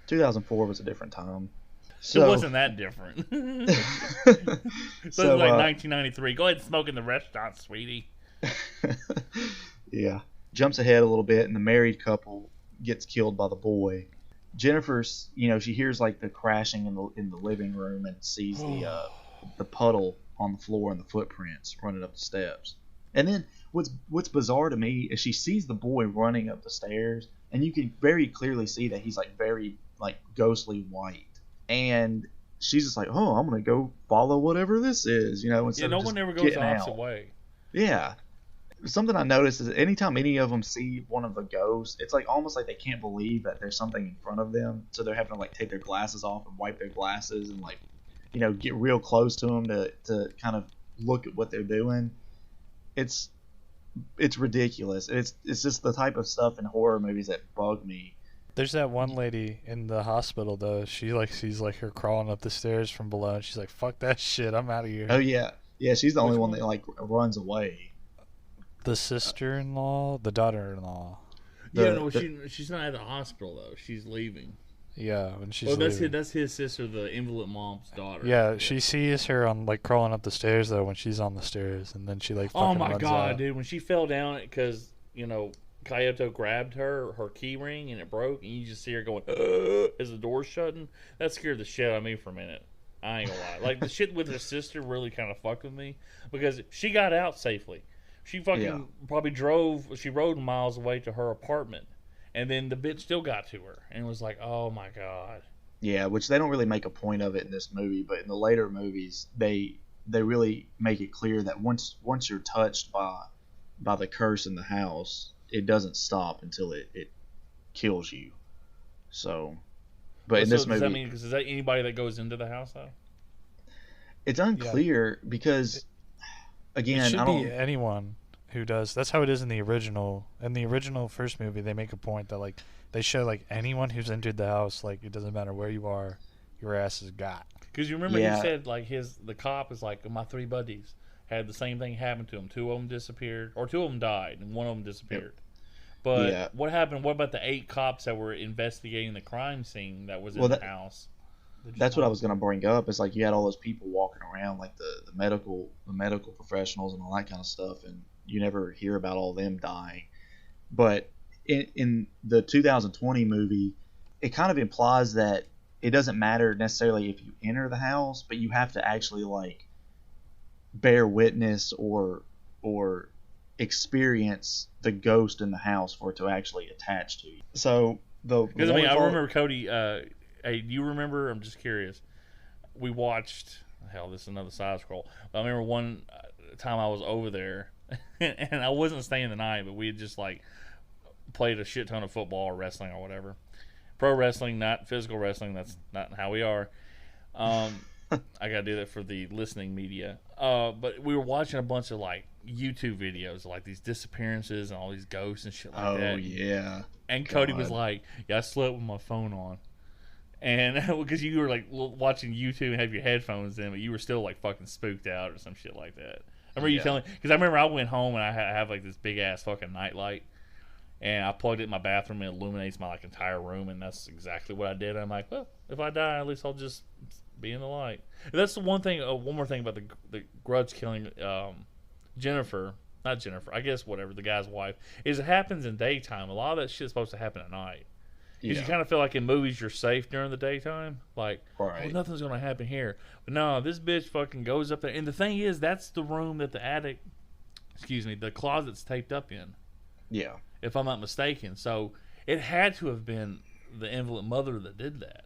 2004 was a different time. So, it wasn't that different. So it was like 1993. Go ahead and smoke in the restaurant, sweetie. Yeah. Jumps ahead a little bit, and the married couple gets killed by the boy. Jennifer's, she hears like the crashing in the living room and sees the puddle on the floor and the footprints running up the steps. And then what's bizarre to me is she sees the boy running up the stairs, and you can very clearly see that he's like very like ghostly white, and she's just like, oh, I'm gonna go follow whatever this is, instead no of one just ever goes the getting opposite out. way. Yeah. Something I noticed is anytime any of them see one of the ghosts, it's like almost like they can't believe that there's something in front of them, so they're having to like take their glasses off and wipe their glasses and like get real close to them to kind of look at what they're doing. It's ridiculous. It's just the type of stuff in horror movies that bug me. There's that one lady in the hospital though. She like sees like her crawling up the stairs from below, and she's like, "Fuck that shit, I'm out of here." Oh yeah, yeah. She's the Which only one one? that like runs away. The sister-in-law, the daughter-in-law. Yeah, no, she's not at the hospital though. She's leaving. Yeah, when she's Oh, leaving. that's his sister, the invalid mom's daughter. Yeah, she sees her on like crawling up the stairs though when she's on the stairs, and then she like fucking Oh my runs god, out. dude! When she fell down, because Kyoto grabbed her key ring and it broke, and you just see her going as the door's shutting. That scared the shit out of me for a minute. I ain't gonna lie. Like the shit with her sister really kind of fucked with me because she got out safely. She fucking probably she rode miles away to her apartment, and then the bitch still got to her, and it was like, oh my god. Yeah, which they don't really make a point of it in this movie, but in the later movies, they really make it clear that once you're touched by the curse in the house, it doesn't stop until it kills you. So, but in this does that movie, mean, is that anybody that goes into the house though? it's unclear because again, It should I don't. be anyone who does. That's how it is in the original. In the original first movie, they make a point that like they show like anyone who's entered the house, like it doesn't matter where you are, your ass is got. Because you remember Yeah. he said like the cop is like, my three buddies had the same thing happen to them. Two of them disappeared, or two of them died, and one of them disappeared. But Yeah. what happened? What about the 8 cops that were investigating the crime scene that was in Well, the house? That's what I was going to bring up. It's like you had all those people walking around, like the medical professionals and all that kind of stuff, and you never hear about all them dying. But in the 2020 movie, it kind of implies that it doesn't matter necessarily if you enter the house, but you have to actually like bear witness or experience the ghost in the house for it to actually attach to you. So Because I mean, I remember Cody. Hey, do you remember? I'm just curious. We watched. Hell, this is another side scroll. I remember one time I was over there, and I wasn't staying the night, but we had just like played a shit ton of football or wrestling or whatever. Pro wrestling, not physical wrestling. That's not how we are. I gotta do that for the listening media. But we were watching a bunch of like YouTube videos, like these disappearances and all these ghosts and shit like that. Oh yeah. And Cody was like, "Yeah, I slept with my phone on." And because you were like watching YouTube and have your headphones in, but you were still like fucking spooked out or some shit like that. I remember you telling, because I remember I went home and I have like this big ass fucking nightlight, and I plugged it in my bathroom and it illuminates my like entire room, and that's exactly what I did. I'm like, well, if I die, at least I'll just be in the light. And that's the one thing. One more thing about the Grudge killing Jennifer. Not Jennifer. I guess whatever, the guy's wife, is it happens in daytime. A lot of that shit's supposed to happen at night. Because you kind of feel like in movies you're safe during the daytime. Like, oh, nothing's going to happen here. But no, this bitch fucking goes up there. And the thing is, that's the room that the closet's taped up in. Yeah. If I'm not mistaken. So it had to have been the invalid mother that did that.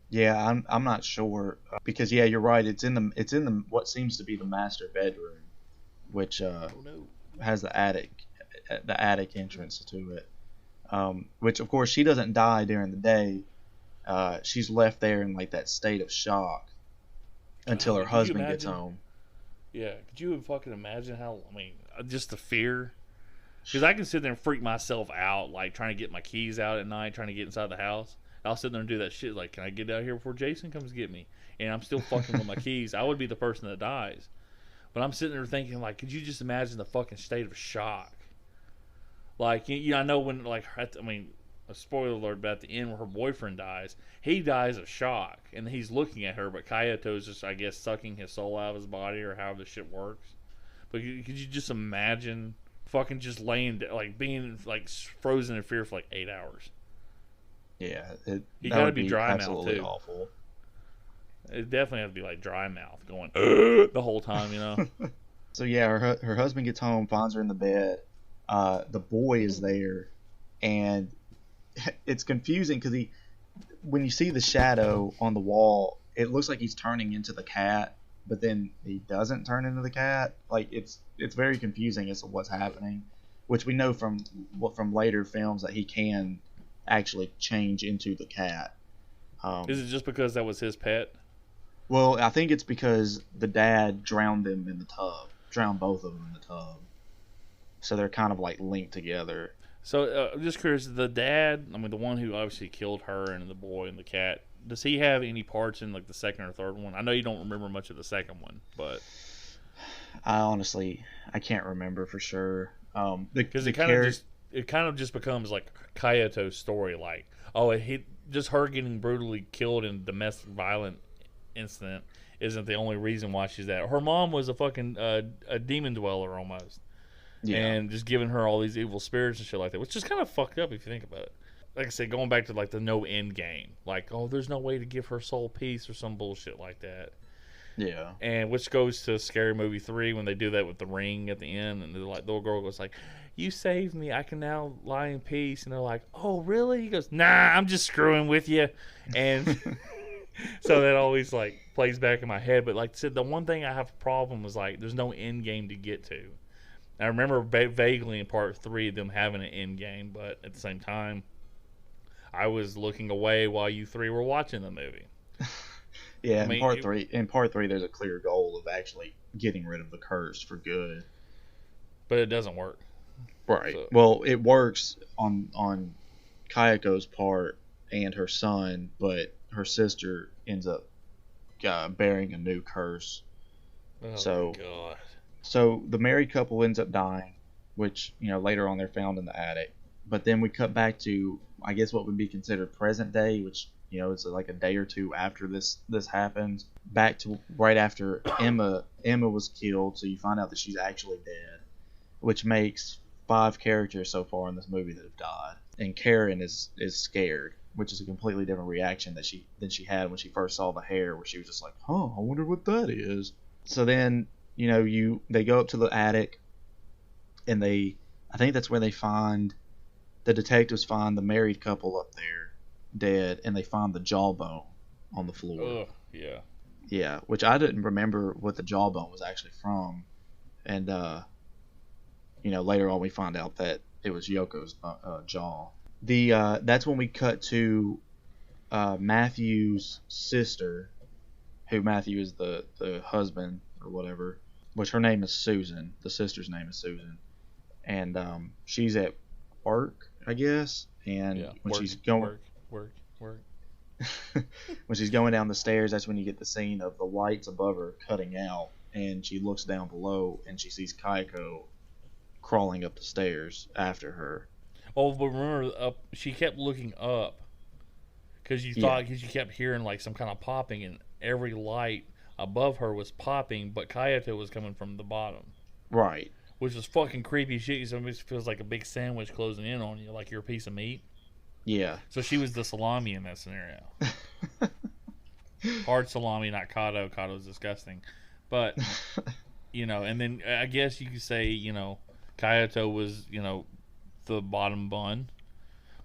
Yeah, I'm not sure because you're right. It's in the what seems to be the master bedroom, which has the attic entrance to it. Which of course she doesn't die during the day. She's left there in like that state of shock until her husband gets home. Yeah, could you fucking imagine how? I mean, just the fear. Because I can sit there and freak myself out, like trying to get my keys out at night, trying to get inside the house. I'll sit there and do that shit. Like, can I get out here before Jason comes get me? And I'm still fucking with my keys. I would be the person that dies. But I'm sitting there thinking, like, could you just imagine the fucking state of shock? Like, I know when, like, a spoiler alert, but at the end where her boyfriend dies, he dies of shock. And he's looking at her, but Kyoto's just, I guess, sucking his soul out of his body or however the shit works. But could you just imagine fucking just laying, like, being, like, frozen in fear for, like, 8 hours? Yeah, you gotta be dry mouth too. Awful. It definitely has to be like dry mouth, going the whole time, you know. So yeah, her husband gets home, finds her in the bed. The boy is there, and it's confusing because when you see the shadow on the wall, it looks like he's turning into the cat, but then he doesn't turn into the cat. Like it's very confusing as to what's happening, which we know from later films that he can actually change into the cat. Is it just because that was his pet? Well, I think it's because the dad drowned both of them in the tub. So they're kind of like linked together. So I'm just curious, the dad, I mean, the one who obviously killed her and the boy and the cat, does he have any parts in like the second or third one? I know you don't remember much of the second one, but I can't remember for sure. Because it kind of just becomes like Kayato's story, like, oh, he just her getting brutally killed in domestic violent incident isn't the only reason why she's that. Her mom was a fucking a demon dweller almost, and just giving her all these evil spirits and shit like that, which is kind of fucked up if you think about it. Like I said, going back to like the no end game, like, oh, there's no way to give her soul peace or some bullshit like that. Yeah. And which goes to Scary Movie 3 when they do that with the ring at the end, and the little girl goes like, "You saved me. I can now lie in peace." And they're like, "Oh, really?" He goes, "Nah, I'm just screwing with you." And so that always like plays back in my head. But like I said, the one thing I have a problem was like, there's no end game to get to. I remember vaguely in part 3 them having an end game, but at the same time, I was looking away while you three were watching the movie. Yeah, I mean, in part three, there's a clear goal of actually getting rid of the curse for good. But it doesn't work. Right. So. Well, it works on Kayako's part and her son, but her sister ends up bearing a new curse. Oh my God. So the married couple ends up dying, which, you know, later on they're found in the attic. But then we cut back to, I guess, what would be considered present day, which, you know, it's like a day or two after this happens. Back to right after Emma was killed, so you find out that she's actually dead, which makes 5 characters so far in this movie that have died. And Karen is scared, which is a completely different reaction than she had when she first saw the hair, where she was just like, "Huh, I wonder what that is." So then, you know, they go up to the attic, and I think that's where the detectives find the married couple up there dead, and they find the jawbone on the floor. Ugh, yeah. Yeah, which I didn't remember what the jawbone was actually from, and you know, later on we find out that it was Yoko's jaw. That's when we cut to Matthew's sister, who Matthew is the husband or whatever, which her name is Susan. The sister's name is Susan, and she's at work, I guess, and when she's going work. when she's going down the stairs, that's when you get the scene of the lights above her cutting out, and she looks down below and she sees Kayako crawling up the stairs after her. Oh, but remember, she kept looking up because you kept hearing like some kind of popping, and every light above her was popping, but Kayako was coming from the bottom. Right. Which was fucking creepy shit. It almost feels like a big sandwich closing in on you, like you're a piece of meat. Yeah. So she was the salami in that scenario. Hard salami, not Kato. Kato's disgusting. But, you know, and then I guess you could say, you know, Kayako was, you know, the bottom bun.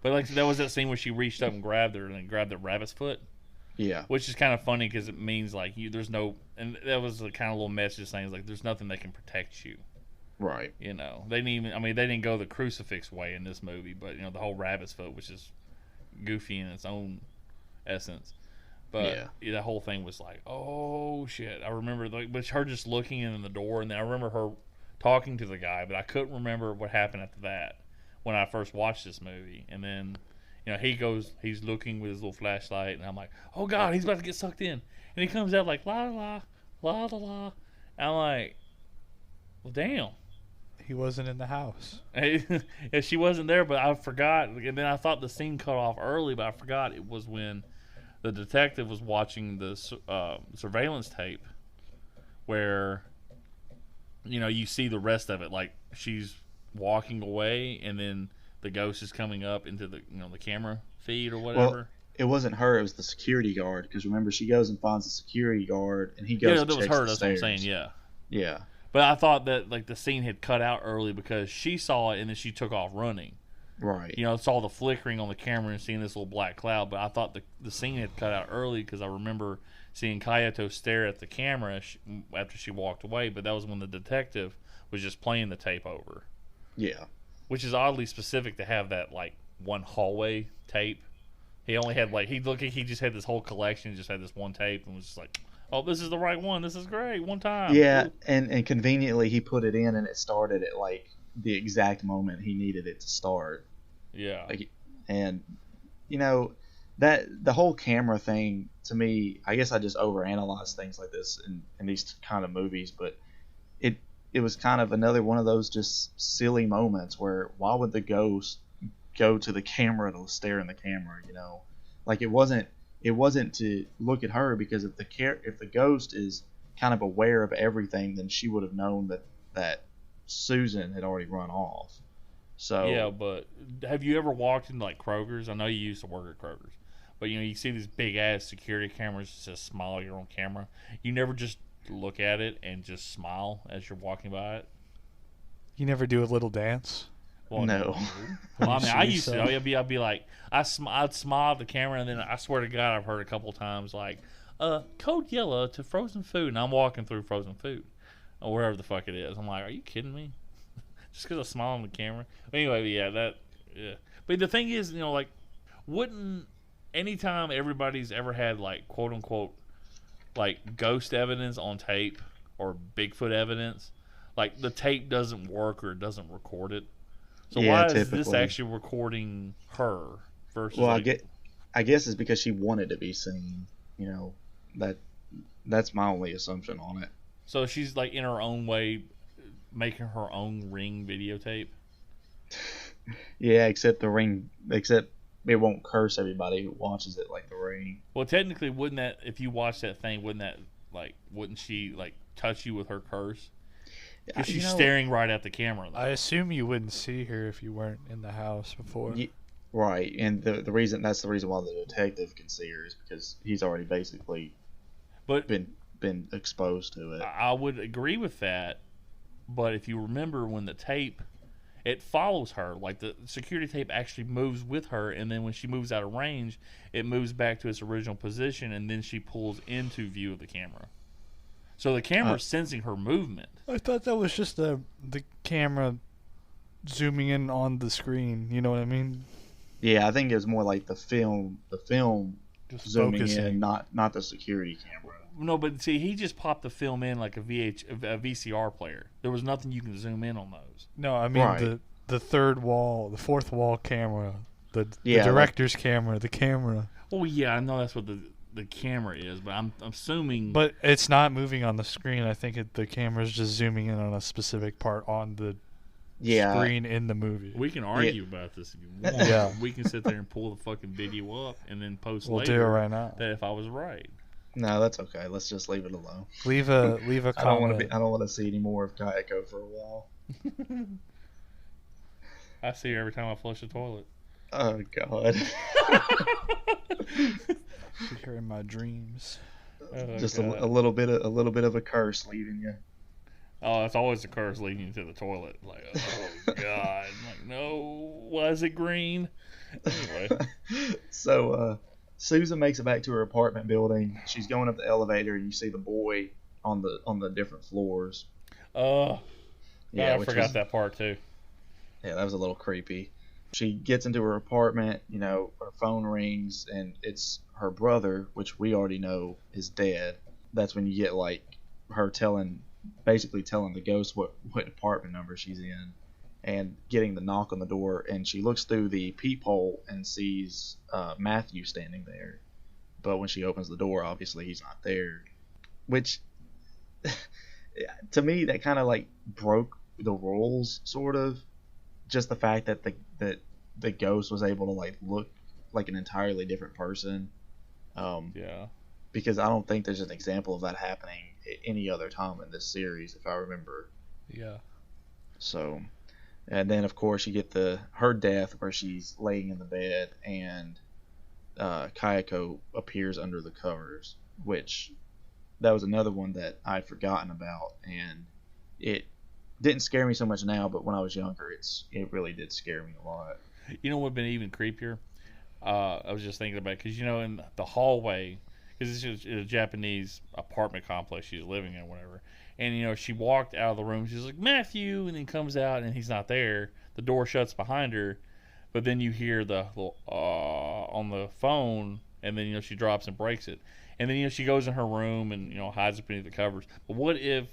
But like that was that scene where she reached up and grabbed her and then grabbed the rabbit's foot. Yeah. Which is kind of funny because it means like there's no, and that was the kind of little message saying like there's nothing that can protect you. Right. You know, they didn't go the crucifix way in this movie, but you know the whole rabbit's foot, which is goofy in its own essence. But yeah, the whole thing was like, oh shit. I remember but her just looking in the door, and then I remember her talking to the guy, but I couldn't remember what happened after that when I first watched this movie. And then, you know, he's looking with his little flashlight, and I'm like, oh god, he's about to get sucked in, and he comes out like la la la la la. I'm like, well, damn. He wasn't in the house. Yeah, she wasn't there, but I forgot. And then I thought the scene cut off early, but I forgot it was when the detective was watching the surveillance tape where, you know, you see the rest of it. Like, she's walking away, and then the ghost is coming up into the, you know, the camera feed or whatever. Well, it wasn't her. It was the security guard. Because remember, she goes and finds the security guard, and he goes and checks the stairs. Yeah, that was her. That's what I'm saying, yeah. Yeah. But I thought that like the scene had cut out early because she saw it and then she took off running. Right. You know, saw the flickering on the camera and seeing this little black cloud. But I thought the scene had cut out early because I remember seeing Kayako stare at the camera after she walked away. But that was when the detective was just playing the tape over. Yeah. Which is oddly specific to have that like one hallway tape. He only had like he just had this whole collection, just had this one tape, and was just like, oh, this is the right one. This is great. One time. Yeah, and conveniently he put it in, and it started at like the exact moment he needed it to start. Yeah. Like, and you know that the whole camera thing to me, I guess I just overanalyze things like this in these kind of movies, but it it was kind of another one of those just silly moments where why would the ghost go to the camera to stare in the camera, like it wasn't to look at her, because if the ghost is kind of aware of everything, then she would have known that Susan had already run off. Yeah, So but have you ever walked into like Kroger's? I know you used to work at Kroger's, but you see these big ass security cameras that says "smile your own camera." You never just look at it and just smile as you're walking by it. You never do a little dance? Well, no. Well, I You mean, see I used to. yourself? I'd be like, I'd smile at the camera, and then I swear to God, I've heard a couple times like, code yellow to frozen food, and I'm walking through frozen food, or wherever the fuck it is. I'm like, are you kidding me? Just because I smile on the camera. Anyway, yeah. But the thing is, like, wouldn't anytime everybody's ever had like quote unquote like ghost evidence on tape or Bigfoot evidence, like the tape doesn't work or it doesn't record it. So Yeah, why is this typically. actually recording her versus Well, like? I guess it's because she wanted to be seen. That that's my only assumption on it. So she's like in her own way making her own Ring videotape. Yeah, except it won't curse everybody who watches it like the Ring. Well, technically, wouldn't that if you watch that thing, wouldn't she like touch you with her curse? Because she's staring right at the camera. I assume you wouldn't see her if you weren't in the house before. Right, and the reason that's the reason why the detective can see her is because he's already basically But been exposed to it. I would agree with that. But if you remember when the tape, it follows her. Like the security tape actually moves with her, and then when she moves out of range, it moves back to its original position, and then she pulls into view of the camera. So the camera's sensing her movement. I thought that was just the camera zooming in on the screen. You know what I mean? Yeah, I think it was more like the film Just zooming focusing. in, not the security camera. No, but see, he just popped the film in like a VCR player. There was nothing you can zoom in on those. No, I mean Right. the fourth wall camera, the Yeah, director's camera, the camera. Well, yeah, I know that's what the camera is, but I'm assuming. But it's not moving on the screen. I think the camera's just zooming in on a specific part on the screen in the movie. We can argue about this if you want. Yeah. We can sit there and pull the fucking video up and then post We'll later do it right now. that if I was right. No, that's okay. Let's just leave it alone. Leave a I don't want comment. to. I don't want to see any more of Kayako for a while. I see her every time I flush the toilet. Oh God. See her in my dreams. Oh, Just God. a little bit of a curse leaving you. Oh, it's always the curse leading you to the toilet. Like, oh God! I'm like, no, why is it green? Anyway, So Susan makes it back to her apartment building. She's going up the elevator, and you see the boy on the different floors. yeah, I which forgot was- that part too. Yeah, that was a little creepy. She gets into her apartment. Her phone rings, and it's her brother, which we already know is dead. That's when you get like her basically telling the ghost what apartment number she's in, and getting the knock on the door. And she looks through the peephole and sees Matthew standing there. But when she opens the door, obviously he's not there. Which, to me, that kind of like broke the rules, sort of. Just the fact that the ghost was able to like look like an entirely different person. Yeah. Because I don't think there's an example of that happening at any other time in this series, if I remember. Yeah. So, and then of course you get her death where she's laying in the bed and Kayako appears under the covers, which that was another one that I'd forgotten about, and it didn't scare me so much now, but when I was younger, it really did scare me a lot. You know what would have been even creepier? I was just thinking about because in the hallway, because this is a Japanese apartment complex she's living in, whatever. And she walked out of the room. She's like Matthew, and then comes out, and he's not there. The door shuts behind her, but then you hear the little on the phone, and then she drops and breaks it, and then she goes in her room and hides beneath the covers. But what if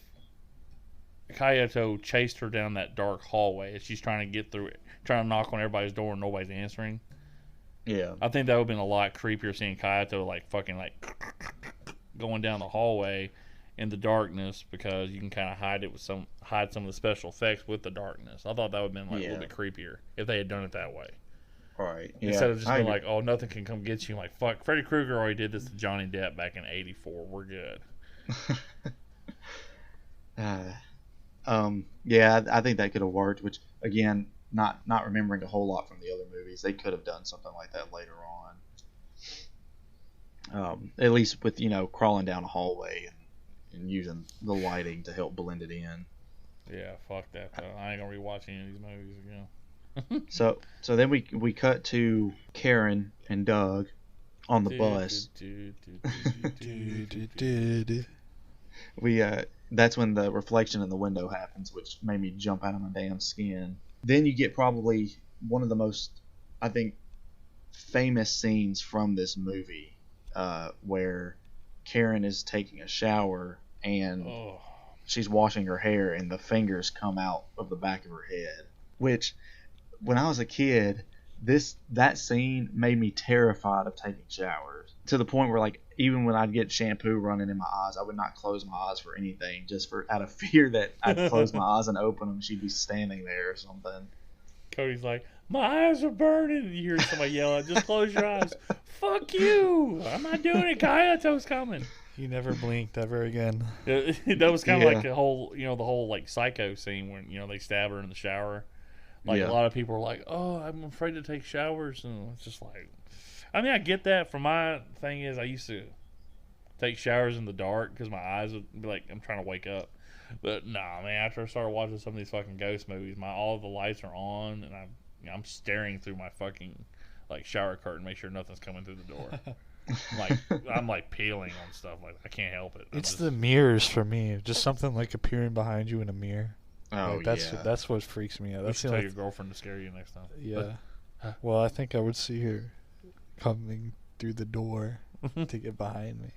Kyoto chased her down that dark hallway as she's trying to get through it, trying to knock on everybody's door and nobody's answering. Yeah. I think that would have been a lot creepier seeing Kyoto like fucking like going down the hallway in the darkness, because you can kind of hide some of the special effects with the darkness. I thought that would have been like a little bit creepier if they had done it that way. Right. Yeah. Instead of just being like, oh, nothing can come get you. Like, fuck, Freddy Krueger already did this to Johnny Depp back in '84. We're good. Yeah, I think that could have worked. Which, again, not remembering a whole lot from the other movies, they could have done something like that later on. At least with crawling down a hallway and using the lighting to help blend it in. Yeah, fuck that though. I ain't gonna rewatch any of these movies again. So then we cut to Karen and Doug on the bus. That's when the reflection in the window happens, which made me jump out of my damn skin. Then you get probably one of the most, I think, famous scenes from this movie, where Karen is taking a shower and she's washing her hair and the fingers come out of the back of her head. Which, when I was a kid, that scene made me terrified of taking showers, to the point where, like, even when I'd get shampoo running in my eyes, I would not close my eyes for anything, just out of fear that I'd close my eyes and open them, she'd be standing there or something. Cody's like, my eyes are burning. And you hear somebody yell out, just close your eyes. Fuck you. I'm not doing it. Kayato's coming. He never blinked ever again. That was kind of like the whole like Psycho scene when they stab her in the shower. Like a lot of people are like, "Oh, I'm afraid to take showers," and it's just like, I mean, I get that. For my thing is, I used to take showers in the dark because my eyes would be like, I'm trying to wake up. But nah, man. After I started watching some of these fucking ghost movies, all of the lights are on, and I'm staring through my fucking like shower curtain, make sure nothing's coming through the door. I'm like peeling on stuff. Like, I can't help it. It's the mirrors for me. Just something like appearing behind you in a mirror. Oh, that's what freaks me out. That's tell your girlfriend to scare you next time. Yeah. Well, I think I would see her coming through the door to get behind me.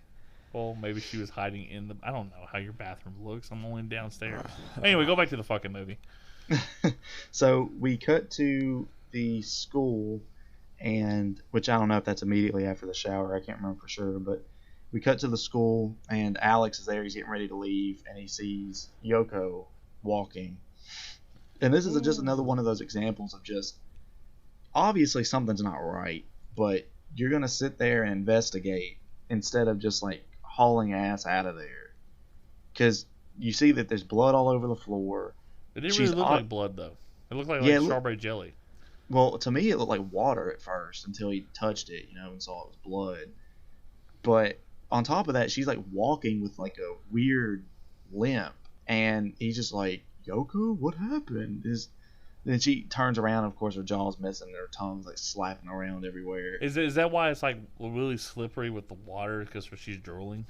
Well, maybe she was hiding in the... I don't know how your bathroom looks. I'm only downstairs. Anyway, go back to the fucking movie. So we cut to the school, and which I don't know if that's immediately after the shower. I can't remember for sure, but we cut to the school, and Alex is there. He's getting ready to leave, and he sees Yoko walking. And this is just another one of those examples of just, obviously something's not right, but you're going to sit there and investigate instead of just like hauling ass out of there. Because you see that there's blood all over the floor. It didn't really look like blood, though. It looked like strawberry jelly. Well, to me, it looked like water at first until he touched it, and saw it was blood. But on top of that, she's like walking with like a weird limp. And he's just like, Yoko, what happened? Then she turns around, and of course her jaw's missing, her tongue's like slapping around everywhere. Is that why it's like really slippery with the water, because she's drooling?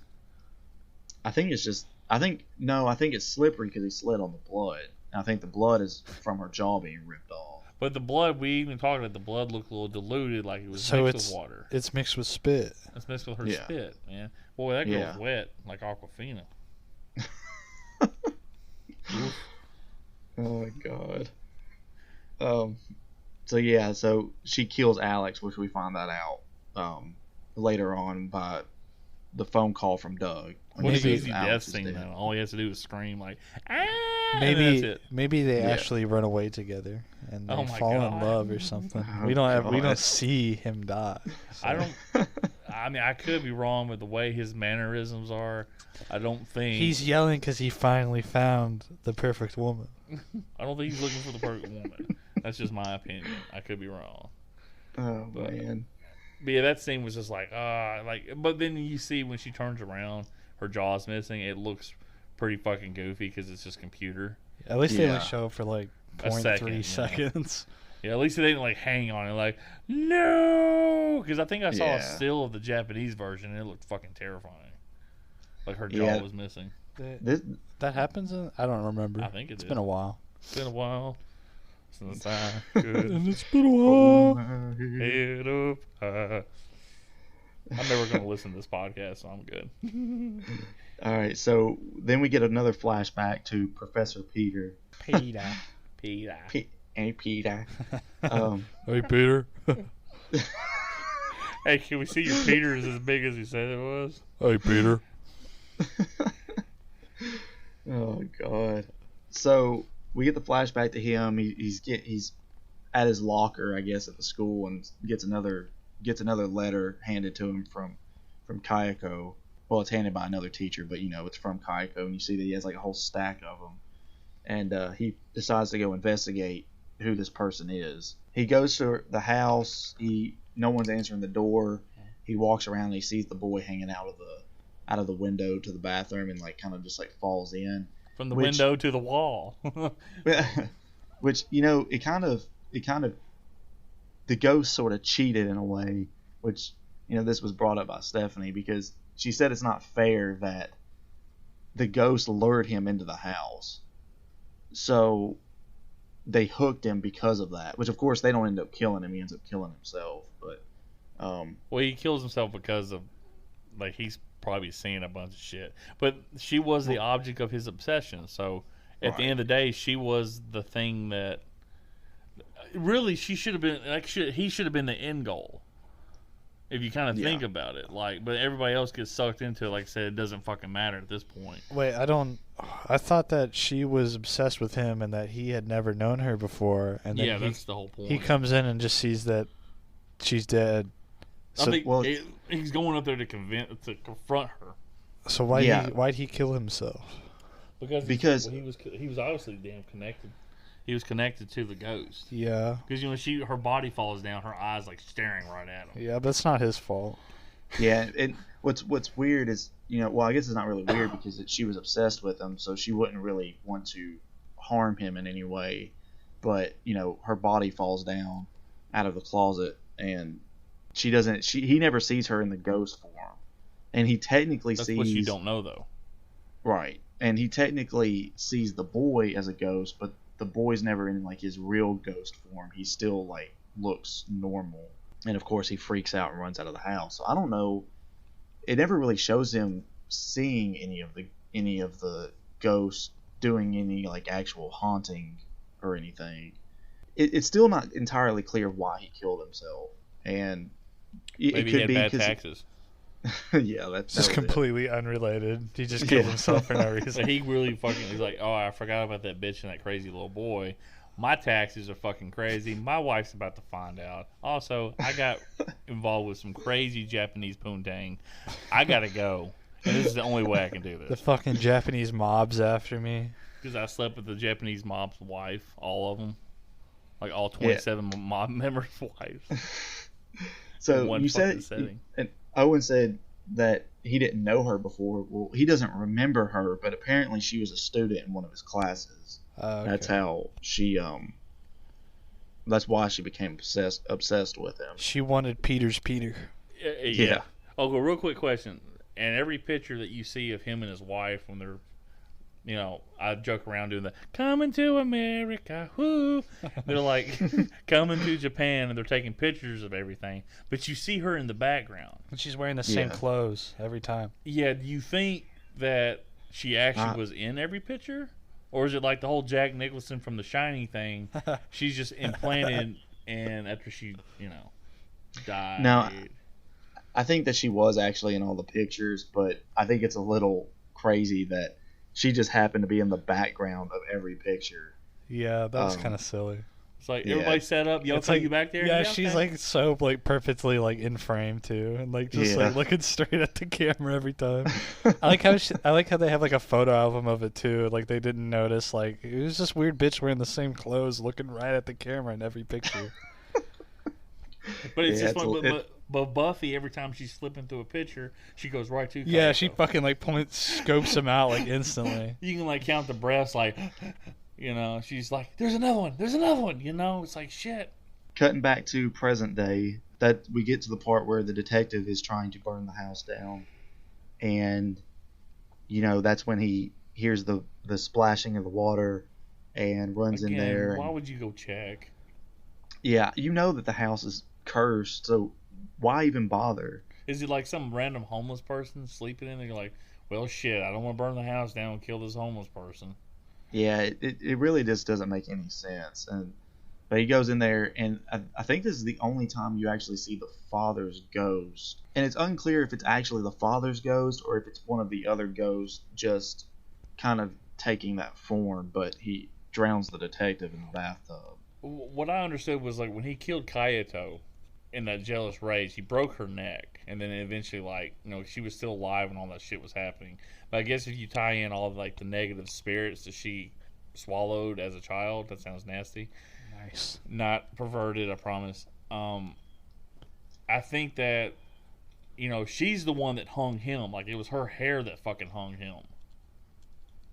I think it's slippery because he slid on the blood. And I think the blood is from her jaw being ripped off. But the blood, we even talked about, the blood looked a little diluted, like it was mixed with water. It's mixed with spit. It's mixed with her spit, man. Boy, that girl's wet, like Aquafina. Oh my god. So she kills Alex, which we find that out later on by the phone call from Doug. What an easy death scene, though. All he has to do is scream like, ah! Maybe they actually run away together and they fall in love or something. We don't see him die. So. I mean, I could be wrong with the way his mannerisms are. I don't think he's yelling because he finally found the perfect woman. I don't think he's looking for the perfect woman. That's just my opinion. I could be wrong. Oh, man. But yeah, that scene was just like, but then you see when she turns around, her jaw's missing. It looks pretty fucking goofy because it's just computer. At least they only show for like 0.3 seconds. Yeah, at least they didn't like hang on it like, no, because I think I saw a still of the Japanese version and it looked fucking terrifying. Like her jaw was missing. That happens I don't remember. I think it's been a while. It's been a while since I could. And it's been a while. Head up high. I'm never going to listen to this podcast, so I'm good. All right, so then we get another flashback to Professor Peter. Peter. Hey, Peter. Hey, Peter. Hey, can we see your Peter is as big as you said it was? Hey, Peter. Oh God. So we get the flashback to him. He's at his locker, I guess, at the school, and gets another letter handed to him from Kayako. Well, it's handed by another teacher, but it's from Kayako, and you see that he has like a whole stack of them. And he decides to go investigate who this person is. He goes to the house. No one's answering the door. He walks around and he sees the boy hanging out of the window to the bathroom, and like kind of just like falls in from the window to the wall. Which it kind of the ghost sort of cheated in a way, which this was brought up by Stephanie, because she said it's not fair that the ghost lured him into the house, so they hooked him because of that. Which of course they don't end up killing him; he ends up killing himself. But well, he kills himself because of like he's probably seeing a bunch of shit. But she was the object of his obsession. So at the end of the day, she was the thing that really she should have been. Like he should have been the end goal. If you kind of think about it, like, but everybody else gets sucked into it. Like I said, it doesn't fucking matter at this point. Wait, I thought that she was obsessed with him and that he had never known her before. And then that's the whole point. He comes in and just sees that she's dead. So, I think he's going up there to confront her. So why'd he kill himself? Because he was obviously damn connected. He was connected to the ghost. Yeah. Because her body falls down, her eyes like staring right at him. Yeah, but it's not his fault. Yeah, and what's weird is well, I guess it's not really weird because she was obsessed with him, so she wouldn't really want to harm him in any way. But her body falls down out of the closet, and he never sees her in the ghost form, and he technically That's sees. What you don't know though. Right, and he technically sees the boy as a ghost, but the boy's never in like his real ghost form. He still like looks normal, and of course he freaks out and runs out of the house. So I don't know. It never really shows him seeing any of the ghosts doing any like actual haunting or anything. It's still not entirely clear why he killed himself, and maybe it could he had be bad taxes. Yeah, that's just completely unrelated. He just killed himself for no reason. So he really he's like, oh, I forgot about that bitch and that crazy little boy. My taxes are fucking crazy. My wife's about to find out. Also, I got involved with some crazy Japanese poontang. I gotta go, and this is the only way I can do this. The fucking Japanese mob's after me. Because I slept with the Japanese mob's wife, all of them, like all 27 mob members' wives. So you said, and Owen said that he didn't know her before. Well, he doesn't remember her, but apparently she was a student in one of his classes. Okay. That's how she. That's why she became obsessed with him. She wanted Peter's Peter. Yeah. Oh, real quick question. And every picture that you see of him and his wife when they're, I joke around doing the coming to America, whoo. They're like coming to Japan, and they're taking pictures of everything. But you see her in the background. And she's wearing the same clothes every time. Yeah, do you think that she actually was in every picture? Or is it like the whole Jack Nicholson from The Shining thing? She's just implanted, and after she, died. Now, I think that she was actually in all the pictures, but I think it's a little crazy that she just happened to be in the background of every picture. Yeah, that was kind of silly. It's like everybody set up. Y'all take you back there. Yeah, she's like so like perfectly like in frame too, and like just like looking straight at the camera every time. I like how they have like a photo album of it too. Like they didn't notice like it was this weird bitch wearing the same clothes, looking right at the camera in every picture. But it's just fun. But Buffy, every time she's flipping through a picture, she goes right to. Yeah, she fucking like scopes them out like instantly. You can like count the breaths, like, she's like, "There's another one, there's another one." It's like shit. Cutting back to present day, that we get to the part where the detective is trying to burn the house down, and that's when he hears the splashing of the water, and runs in there. Why would you go check? Yeah, that the house is cursed, so why even bother? Is it like some random homeless person sleeping in there? You're like, well, shit, I don't want to burn the house down and kill this homeless person. Yeah, it really just doesn't make any sense. But he goes in there, and I think this is the only time you actually see the father's ghost. And it's unclear if it's actually the father's ghost or if it's one of the other ghosts just kind of taking that form, but he drowns the detective in the bathtub. What I understood was like when he killed Kayato in that jealous rage, he broke her neck, and then eventually, like, she was still alive when all that shit was happening. But I guess if you tie in all of like the negative spirits that she swallowed as a child, that sounds nasty. Nice. Not perverted, I promise. I think that she's the one that hung him. Like, it was her hair that fucking hung him.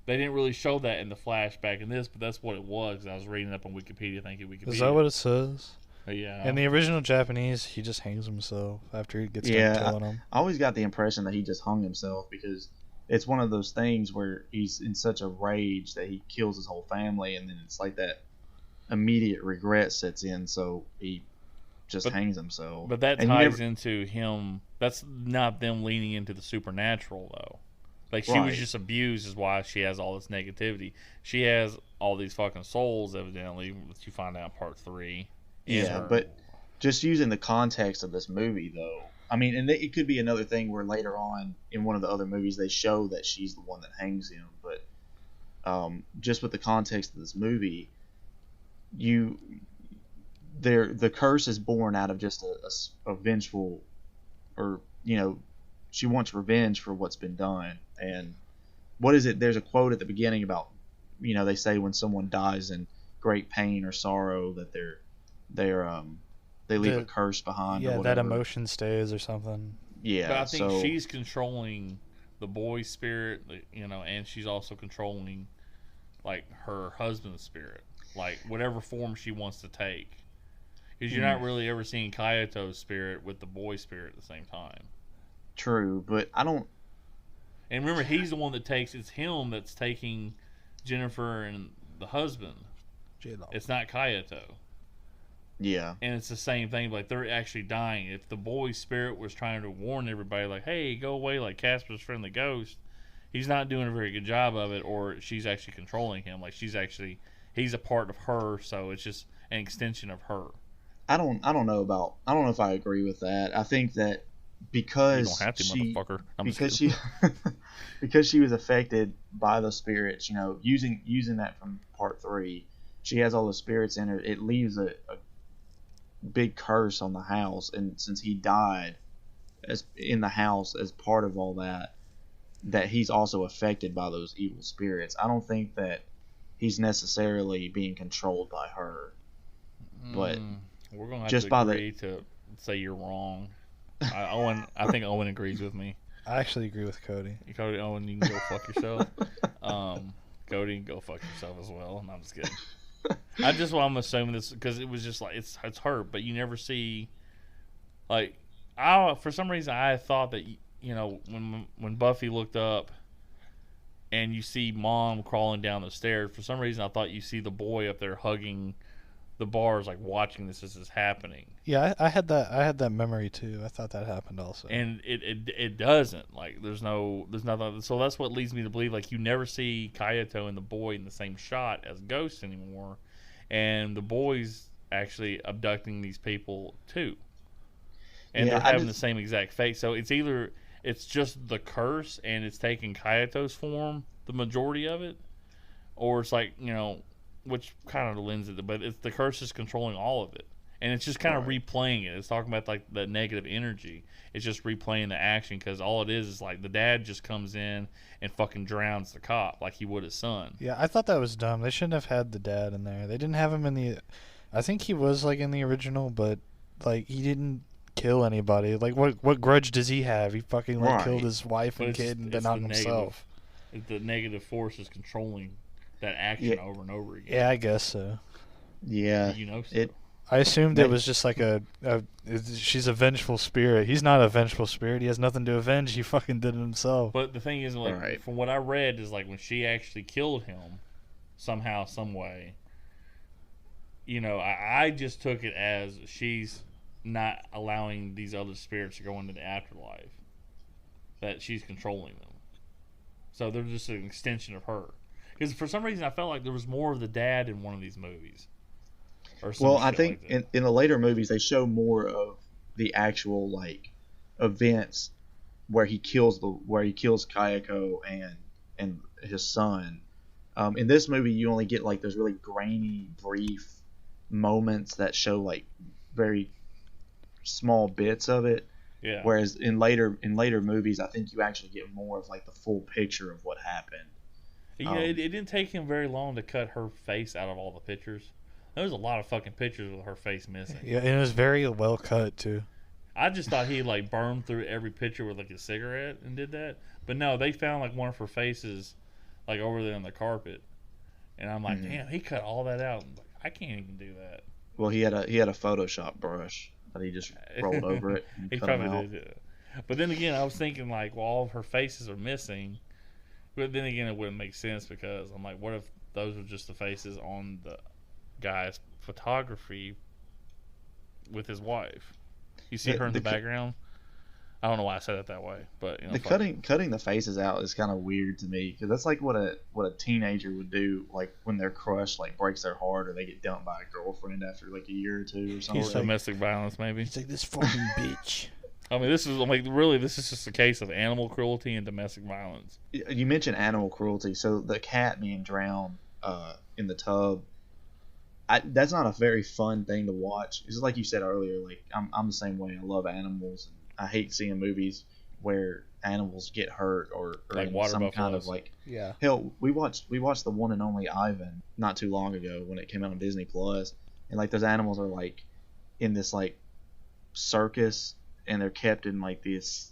They didn't really show that in the flashback in this, but that's what it was. I was reading up on Wikipedia, thinking Wikipedia. Is that what it says? Yeah. In the original Japanese, he just hangs himself after he gets done killing him. I always got the impression that he just hung himself because it's one of those things where he's in such a rage that he kills his whole family, and then it's like that immediate regret sets in, so he just hangs himself. But that ties into him. That's not them leaning into the supernatural, though. Like, she was just abused is why she has all this negativity. She has all these fucking souls, evidently, which you find out in part 3. Yeah, but just using the context of this movie, though, I mean, and it could be another thing where later on in one of the other movies they show that she's the one that hangs him, but just with the context of this movie, the curse is born out of just a vengeful, or she wants revenge for what's been done. And what is it? There's a quote at the beginning about, they say when someone dies in great pain or sorrow that they leave a curse behind. Yeah, or that emotion stays or something. Yeah, but I think she's controlling the boy's spirit, and she's also controlling like her husband's spirit, like whatever form she wants to take. Because you're not really ever seeing Kayato's spirit with the boy's spirit at the same time. True, but I don't. And remember, he's the one that takes. It's him that's taking Jennifer and the husband. J-Lo. It's not Kayato. Yeah. And it's the same thing. Like, they're actually dying. If the boy's spirit was trying to warn everybody, like, "Hey, go away," like Casper's friendly ghost, he's not doing a very good job of it. Or she's actually controlling him. Like, he's a part of her, so it's just an extension of her. I don't know if I agree with that. I think that because you don't have to, motherfucker. because she was affected by the spirits, using that from part 3, she has all the spirits in her. It leaves a big curse on the house, and since he died as in the house as part of all that he's also affected by those evil spirits. I don't think that he's necessarily being controlled by her, but we're gonna have just to agree to say you're wrong. I think Owen agrees with me. I actually agree with Cody. Owen, you can go fuck yourself. Cody, go fuck yourself as well. No, I'm just kidding. I'm assuming this because it was just like it's hurt, but you never see like for some reason I thought that when Buffy looked up and you see Mom crawling down the stairs, for some reason I thought you see the boy up there hugging the bars, like watching this as it's happening. Yeah, I had that memory too. I thought that happened also. And it doesn't. Like there's nothing. So that's what leads me to believe like you never see Kayato and the boy in the same shot as ghosts anymore, and the boy's actually abducting these people too, and they're having the same exact fate. So it's either it's just the curse and it's taking Kayato's form, the majority of it, or it's like which kind of lends it, but it's the curse is controlling all of it, and it's just kind of replaying it. It's talking about like the negative energy. It's just replaying the action because all it is like the dad just comes in and fucking drowns the cop like he would his son. Yeah, I thought that was dumb. They shouldn't have had the dad in there. They didn't have him in the. I think he was like in the original, but like he didn't kill anybody. Like what grudge does he have? He fucking killed his wife and kid and then on himself. The negative force is controlling that action over and over again. Yeah, I guess so. Yeah, so. I assumed it was just like she's a vengeful spirit. He's not a vengeful spirit. He has nothing to avenge. He fucking did it himself. But the thing is, like, from what I read, is like when she actually killed him, somehow, some way. I just took it as she's not allowing these other spirits to go into the afterlife. That she's controlling them. So they're just an extension of her. Because for some reason I felt like there was more of the dad in one of these movies. Or some Well, I shit think like in the later movies they show more of the actual like events where he kills Kayako and his son. In this movie, you only get like those really grainy, brief moments that show like very small bits of it. Yeah. Whereas in later movies, I think you actually get more of like the full picture of what happened. It didn't take him very long to cut her face out of all the pictures. There was a lot of fucking pictures with her face missing. Yeah, and it was very well cut too. I just thought he like burned through every picture with like a cigarette and did that. But no, they found like one of her faces like over there on the carpet. And I'm like, damn, he cut all that out. Like, I can't even do that. Well, he had a Photoshop brush that he just rolled over it. And He cut 'em probably out. did it. But then again, I was thinking like, well, all of her faces are missing. But then again, it wouldn't make sense because I'm like, what if those were just the faces on the guy's photography with his wife? You see her in the background. I don't know why I said it that way, but you know, cutting the faces out is kind of weird to me because that's like what a teenager would do, like when their crush like breaks their heart or they get dumped by a girlfriend after like a year or two or something. He's domestic violence, maybe. It's like this fucking bitch. I mean, this is just a case of animal cruelty and domestic violence. You mentioned animal cruelty, so the cat being drowned in the tub. That's not a very fun thing to watch. It's like you said earlier. Like I'm the same way. I love animals. I hate seeing movies where animals get hurt or Like in water some buffaloes. kind of like. Yeah. Hell, we watched the one and only Ivan not too long ago when it came out on Disney Plus, and like those animals are like in this like circus, and they're kept in like this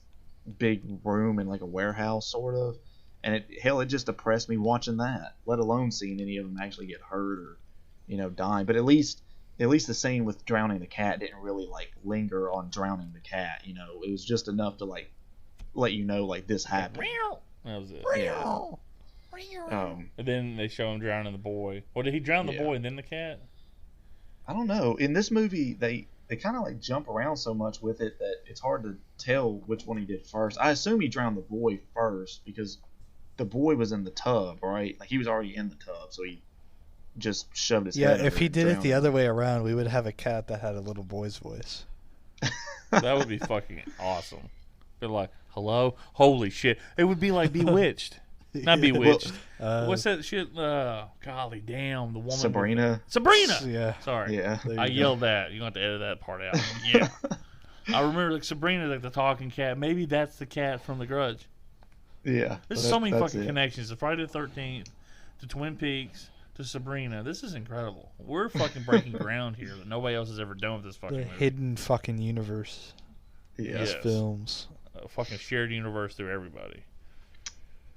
big room in like a warehouse sort of, and it just depressed me watching that. Let alone seeing any of them actually get hurt or dying. But at least the scene with drowning the cat didn't really like linger on drowning the cat. It was just enough to like let you know like this happened. That was it. Yeah. And then they show him drowning the boy. Or did he drown the Yeah. boy and then the cat? I don't know. In this movie, they kind of like jump around so much with it that it's hard to tell which one he did first. I assume he drowned the boy first because the boy was in the tub, right? Like he was already in the tub, so he just shoved his head. Yeah, if over he and did it drowned the him. other way around, we would have a cat that had a little boy's voice. That would be fucking awesome. Be like, hello? Holy shit. It would be like Bewitched. Not Bewitched. What's that shit? Golly damn. The woman. Sabrina. Sabrina! Yeah. Sorry. Yeah. There you I go. yelled that. You're going to have to edit that part out. Yeah. I remember like Sabrina, like the talking cat. Maybe that's the cat from The Grudge. Yeah. There's so many that's fucking it. connections. To Friday the 13th, to Twin Peaks, to Sabrina. This is incredible. We're fucking breaking ground here that nobody else has ever done with this fucking The movie. hidden fucking universe. Yeah. Yes. Films. A fucking shared universe through everybody.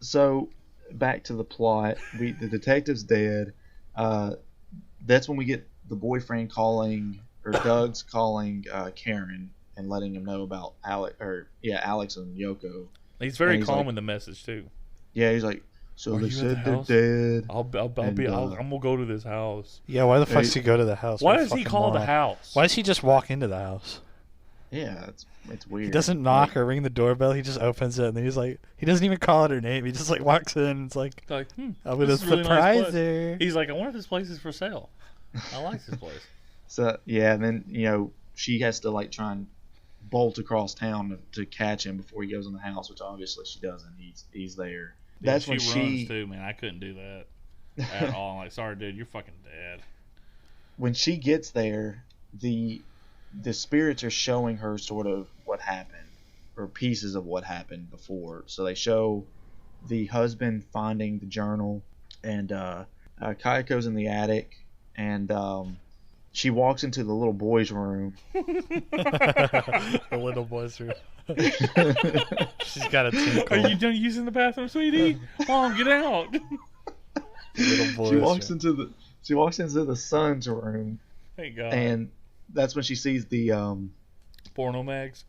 So back to the plot. The detective's dead. That's when we get the boyfriend calling, or Doug's calling Karen and letting him know about Alex and Yoko. He's very And he's calm like- in the message too. Yeah, he's like, so Are they you at said the they're house? dead. I'm gonna go to this house. Yeah, why the fuck Hey. does he go to the house? Why What a does he fucking call the moron. house? Why does he just walk into the house? Yeah, it's weird. He doesn't knock or ring the doorbell. He just opens it, and then he's like, he doesn't even call it her name. He just like walks in, and it's like, Like, I'm gonna this is a really nice surprise place. her. He's like, I wonder if this place is for sale. I like this place. So yeah, and then she has to like try and bolt across town to catch him before he goes in the house, which obviously she doesn't. He's there. That's she when runs she too, man. I couldn't do that at all. I'm like, sorry, dude, you're fucking dead. when she gets there, the spirits are showing her sort of what happened, or pieces of what happened before. So they show the husband finding the journal, and Kayako's in the attic, and she walks into the little boy's room. The little boy's room. She's got a tinkle. Are you done using the bathroom, sweetie? Mom, get out. The little boy's She walks room. into the son's room, Thank God. and that's when she sees the Porno mags.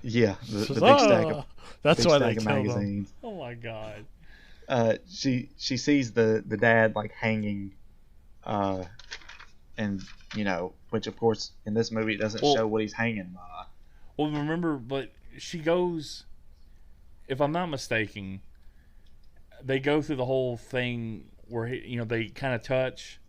the She's big like, stack "Ah." of That's big why stack they of killed him. magazines. Oh my God. She sees the dad like hanging, and which of course in this movie it doesn't Well- show what he's hanging by. Well, remember, but she goes, if I'm not mistaken, they go through the whole thing where they kind of touch,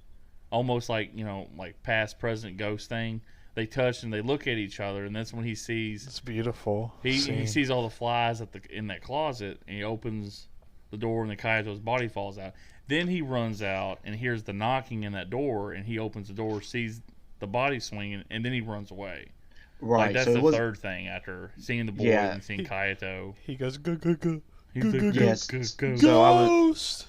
almost like like past present ghost thing. They touch and they look at each other, and that's when he sees. It's beautiful. He sees all the flies in that closet, and he opens the door, and the Kayato's body falls out. Then he runs out and hears the knocking in that door, and he opens the door, sees the body swinging, and then he runs away. Right. Like, that's so the third thing after seeing the boy and seeing Kayato. He goes, go, go, go. He's like, yes. go. Ghost!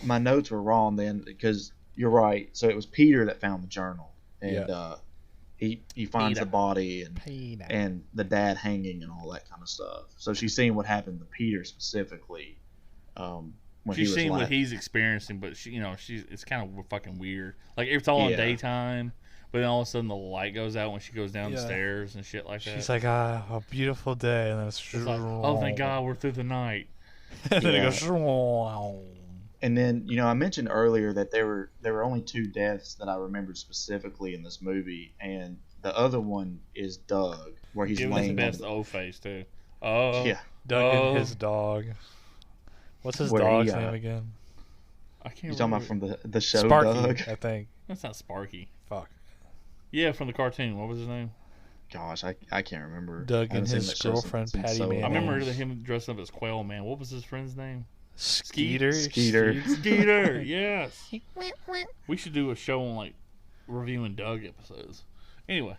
My notes were wrong then because you're right. So it was Peter that found the journal, and he finds the body and the dad hanging and all that kind of stuff. So she's seeing what happened to Peter specifically. When she's seeing what he's experiencing, but it's kind of fucking weird. Like it's all in daytime, but then all of a sudden the light goes out when she goes down the stairs and shit like that. She's like, a beautiful day, and then it's like, oh, thank God we're through the night. And then it goes. And then I mentioned earlier that there were only 2 deaths that I remembered specifically in this movie, and the other one is Doug, where he's laying. Give us the best O face too. Oh yeah, Doug and his dog. What's his dog's name again? I can't. You talking about from the show Sparky, Doug? I think. That's not Sparky. Fuck. Yeah, from the cartoon. What was his name? Gosh, I can't remember. Doug and his girlfriend Patty Man. I remember him dressed up as Quail Man. What was his friend's name? Skeeter. Skeeter. Yes. We should do a show on like reviewing Doug episodes. Anyway.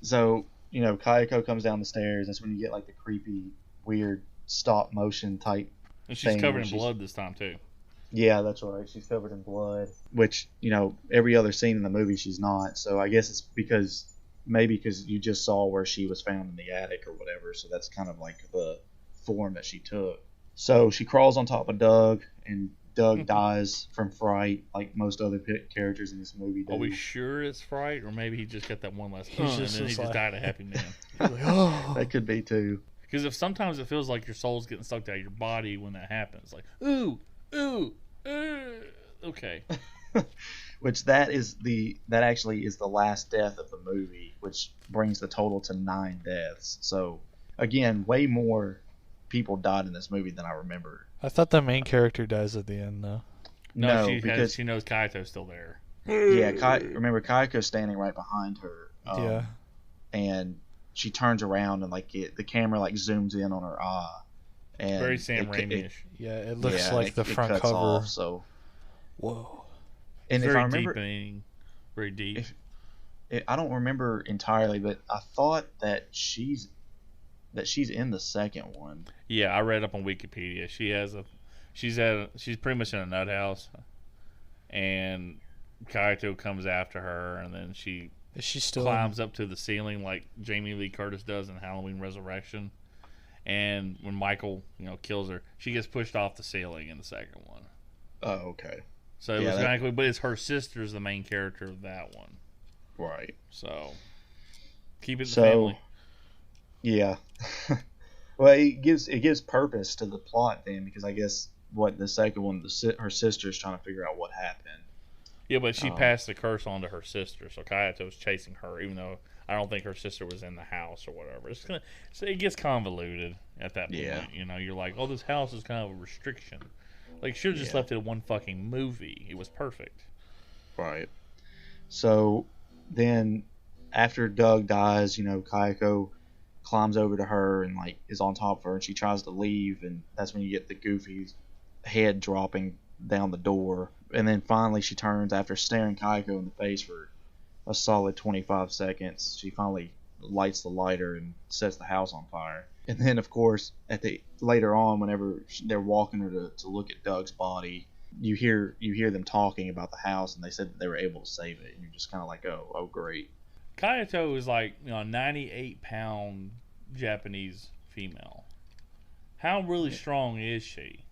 So Kayako comes down the stairs. That's when you get like the creepy, weird stop motion type. And she's covered in blood this time too. Yeah, that's right. She's covered in blood, which every other scene in the movie she's not. So I guess it's because you just saw where she was found in the attic or whatever. So that's kind of like the form that she took. So she crawls on top of Doug, and Doug dies from fright, like most other characters in this movie do. Are we sure it's fright, or maybe he just got that one last punch and then he just died a happy man? Like, oh. That could be too. Because if sometimes it feels like your soul's getting sucked out of your body when that happens, like ooh, okay. Which that actually is the last death of the movie, which brings the total to 9 deaths. So again, way more people died in this movie than I remember. I thought the main character dies at the end, though. No, because she knows Kayato's still there. Yeah, remember Kayako's standing right behind her. And she turns around and the camera zooms in on her eye. And very Sam Raimi-ish. It looks like the front cover. Off, so whoa. And very if I remember, very deep. I don't remember entirely, but I thought that she's in the second one. Yeah, I read up on Wikipedia. She's pretty much in a nut house, and Kaito comes after her, and then she climbs up to the ceiling like Jamie Lee Curtis does in Halloween Resurrection. And when Michael, kills her, she gets pushed off the ceiling in the second one. Oh, okay. So it was but it's her sister's the main character of that one. Right. So keep it in the family. Yeah. Well, it gives purpose to the plot then, because I guess the second one, her sister's trying to figure out what happened. Yeah, but she passed the curse on to her sister, so Kayato's chasing her, even though I don't think her sister was in the house or whatever. It gets convoluted at that point. Yeah. You're like, oh, this house is kind of a restriction. Like, should have just left it in one fucking movie. It was perfect. Right. So then, after Doug dies, Kayako climbs over to her and is on top of her, and she tries to leave, and that's when you get the goofy head dropping down the door. And then finally she turns, after staring Kayako in the face for a solid 25 seconds, she finally lights the lighter and sets the house on fire. And then, of course, later on, whenever they're walking her to look at Doug's body, you hear them talking about the house, and they said that they were able to save it, and you're just kind of like, oh great. Kayato is a 98-pound Japanese female. How really strong is she?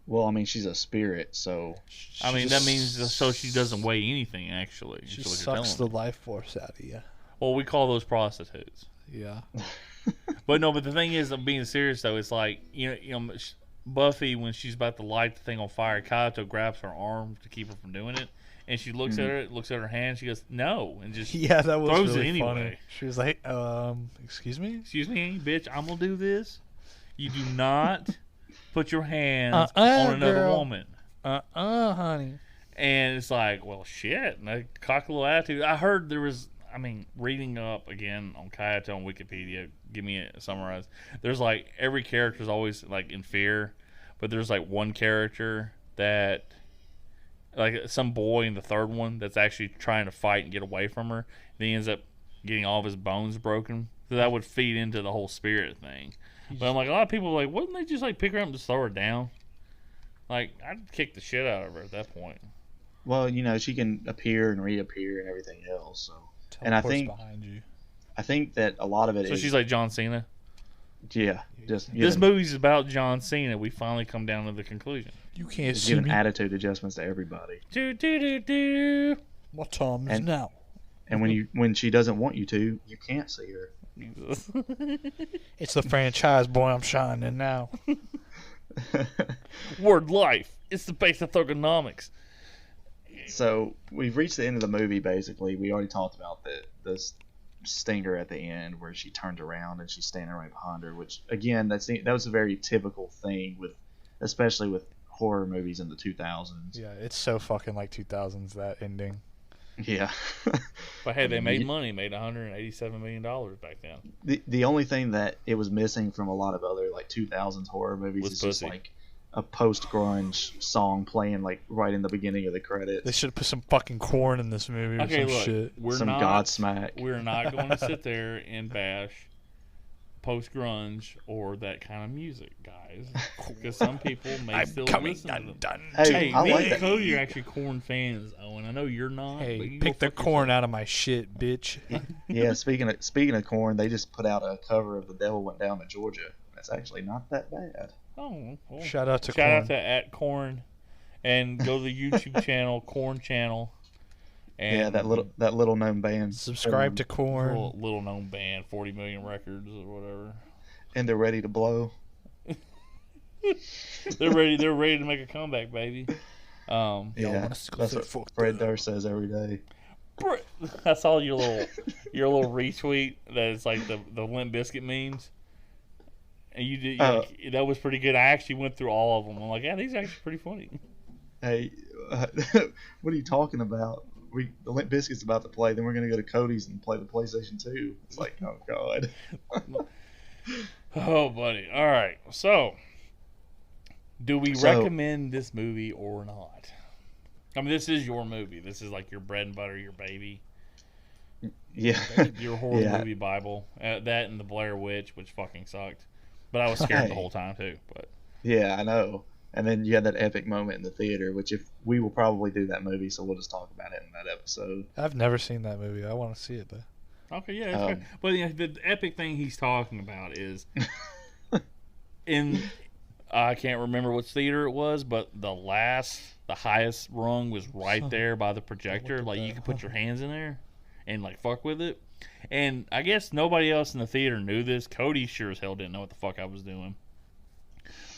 Well, I mean, she's a spirit, so... I mean, that means so she doesn't weigh anything, actually. She sucks the life force out of you. Well, we call those prostitutes. Yeah. But the thing is, I'm being serious, though. It's like, Buffy, when she's about to light the thing on fire, Kayato grabs her arm to keep her from doing it. And she looks at her, looks at her hand, she goes, no, and just that was throws really it anyway. Funny. She was like, excuse me? Excuse me, bitch, I'm going to do this. You do not put your hands on another girl. woman. Honey. And it's like, well, shit. And a cocky little attitude. I heard there was, reading up again on Kayako on Wikipedia, give me a summarize. There's like, every character's always like in fear, but there's like one character that, like some boy in the third one that's actually trying to fight and get away from her. And he ends up getting all of his bones broken. So that would feed into the whole spirit thing. But I'm like, a lot of people are like, wouldn't they just like pick her up and just throw her down? Like, I'd kick the shit out of her at that point. Well, she can appear and reappear and everything else. So, and I think that a lot of it is. So she's like John Cena. Yeah, just this movie's about John Cena. We finally come down to the conclusion. You can't see giving me. attitude adjustments to everybody. Do. My time is now. And when she doesn't want you to, you can't see her. It's the franchise, boy. I'm shining now. Word life. It's the base of ergonomics. So we've reached the end of the movie. Basically, we already talked about the stinger at the end where she turned around and she's standing right behind her. Which again, that was a very typical thing especially with horror movies in the 2000s. Yeah, it's so fucking like 2000s, that ending. Yeah. But hey, they made money. Made $187 million back then. The only thing that it was missing from a lot of other like 2000s horror movies is just like a post-grunge song playing like right in the beginning of the credits. They should have put some fucking corn in this movie or some shit. Some Godsmack. We're not going to sit there and bash post-grunge or that kind of music, guys. Because some people may still listen to them. Hey, me and Cody are actually corn fans, Owen. I know you're not. Hey, but you pick the corn out of my shit, bitch. Yeah, speaking of corn, they just put out a cover of "The Devil Went Down to Georgia." That's actually not that bad. Oh, cool. Shout out to @corn, and go to the YouTube channel, Corn Channel. And yeah, that little known band. Subscribe to Corn. Little known band, 40 million records or whatever. And they're ready to blow. They're ready to make a comeback, baby. Yeah, that's what Fred Durst says every day. I saw your little retweet that is like the Limp Bizkit memes. And you did that was pretty good. I actually went through all of them. I'm like, yeah, these are actually pretty funny. Hey, what are you talking about? The Limp Bizkit's about to play, then we're gonna go to Cody's and play the PlayStation 2. It's like, oh god. Oh, buddy. All right. So, do we recommend this movie or not? I mean, this is your movie. This is like your bread and butter, your baby. Yeah. Your horror movie Bible. That and the Blair Witch, which fucking sucked. But I was scared the whole time too. But yeah, I know. And then you had that epic moment in the theater, which if we will probably do that movie, so we'll just talk about it in that episode. I've never seen that movie. I want to see it though. Okay, yeah, it's good. But the epic thing he's talking about is I can't remember which theater it was, but the highest rung was right there by the projector. Like you could put your hands in there and like fuck with it. And I guess nobody else in the theater knew this. Cody sure as hell didn't know what the fuck I was doing.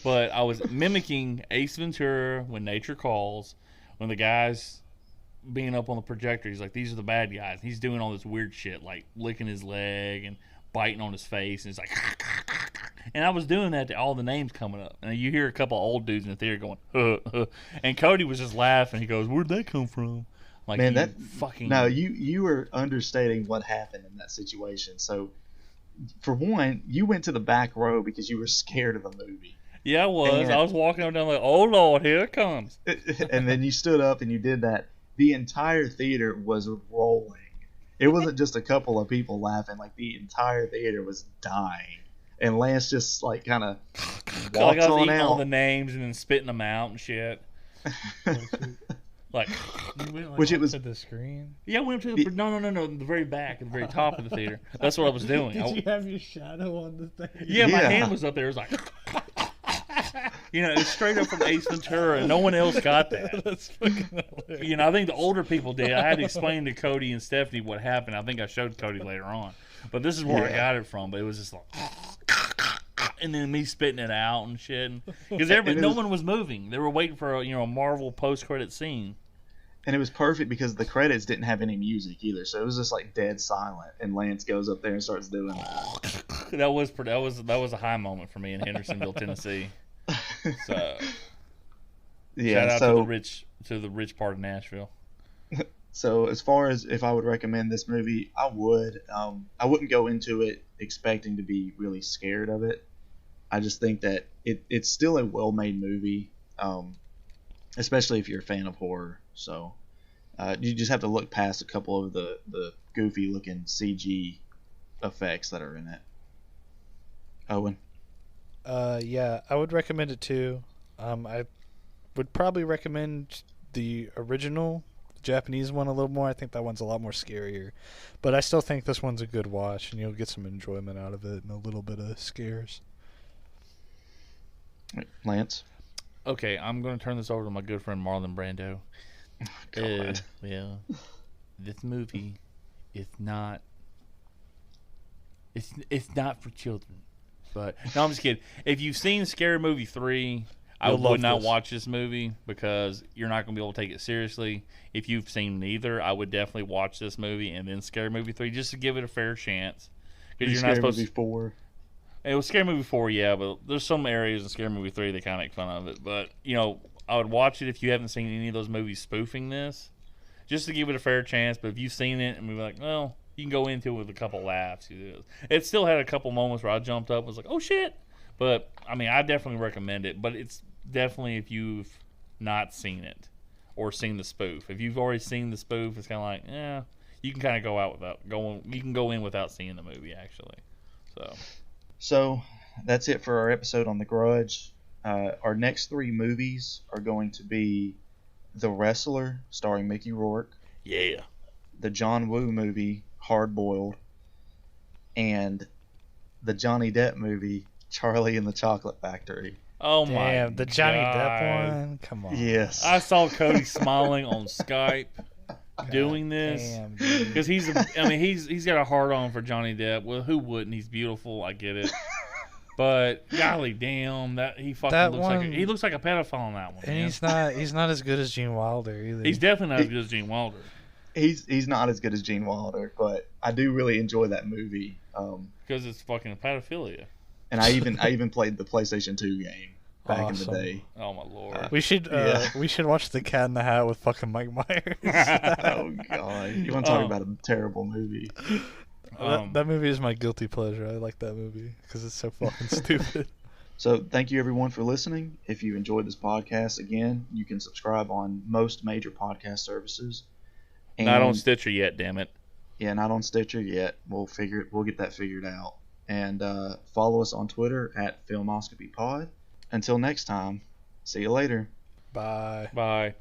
But I was mimicking Ace Ventura, When Nature Calls, when the guy's being up on the projector. He's like, these are the bad guys. He's doing all this weird shit, like licking his leg and biting on his face. And he's like, and I was doing that to all the names coming up. And you hear a couple old dudes in the theater going, and Cody was just laughing. He goes, where'd that come from? Like, man, you were understating what happened in that situation. So, for one, you went to the back row because you were scared of the movie. Yeah, I was. I was walking up and down like, oh, Lord, here it comes. And then you stood up and you did that. The entire theater was rolling. It wasn't just a couple of people laughing. Like, the entire theater was dying. And Lance just, like, kind of walks like I was on eating out. all the names and then spitting them out and shit. Like, you went, like, which it was to the screen. Yeah, I went up to the very back, at the very top of the theater. That's what I was doing. Did you have your shadow on the thing? Yeah, my hand was up there. It was like, it's straight up from Ace Ventura, and no one else got that. That's fucking hilarious. I think the older people did. I had to explain to Cody and Stephanie what happened. I think I showed Cody later on, but this is where I got it from. But it was just like, and then me spitting it out and shit, because no one was moving. They were waiting for a Marvel post-credit scene. And it was perfect because the credits didn't have any music either, so it was just like dead silent. And Lance goes up there and starts doing it. That was a high moment for me in Hendersonville, Tennessee. So Yeah. shout out So to the rich part of Nashville. so as far as if I would recommend this movie, I would. I wouldn't go into it expecting to be really scared of it. I just think that it's still a well-made movie, especially if you're a fan of horror. So you just have to look past a couple of the goofy-looking CG effects that are in it. Owen? Yeah, I would recommend it too. I would probably recommend the original Japanese one a little more. I think that one's a lot more scarier. But I still think this one's a good watch, and you'll get some enjoyment out of it and a little bit of scares. Lance? Okay, I'm going to turn this over to my good friend Marlon Brando. God. Well, this movie is not. It's not for children. But no, I'm just kidding. If you've seen Scary Movie 3, I You'll would love not this. watch this movie because you're not going to be able to take it seriously. If you've seen neither, I would definitely watch this movie and then Scary Movie 3 just to give it a fair chance. Because you're not supposed Movie to. 4. It was Scary Movie 4, yeah, but there's some areas in Scary Movie 3 that kind of make fun of it. But, I would watch it if you haven't seen any of those movies spoofing this, just to give it a fair chance. But if you've seen it and be like, well, you can go into it with a couple laughs. It still had a couple moments where I jumped up and was like, oh, shit. But, I mean, I definitely recommend it. But it's definitely if you've not seen it or seen the spoof. If you've already seen the spoof, it's kind of like, you can kind of go out without going. You can go in without seeing the movie, actually. So that's it for our episode on The Grudge. Our next 3 movies are going to be The Wrestler, starring Mickey Rourke. Yeah. The John Woo movie, Hard Boiled. And the Johnny Depp movie, Charlie and the Chocolate Factory. Oh, Damn, my the Johnny God. Depp one? Come on. Yes. I saw Cody smiling on Skype doing this Damn, dude. because he's got a hard on for Johnny Depp. Well, who wouldn't? He's beautiful. I get it. But golly damn, that he fucking That looks one- he looks like a pedophile in that one. And Man. he's not as good as Gene Wilder either. He's definitely not as good as Gene Wilder. He's not as good as Gene Wilder, but I do really enjoy that movie. Because it's fucking pedophilia. And I even played the PlayStation 2 game back in Awesome. the day. Oh my lord. We should watch The Cat in the Hat with fucking Mike Myers. Oh god, you want to talk about a terrible movie? That movie is my guilty pleasure. I like that movie because it's so fucking stupid. So thank you everyone for listening. If you enjoyed this podcast, again, you can subscribe on most major podcast services. And, Not on Stitcher yet, damn it. Yeah, not on Stitcher yet. We'll get that figured out. And follow us on Twitter at FilmoscopyPod. Until next time, see you later. Bye. Bye.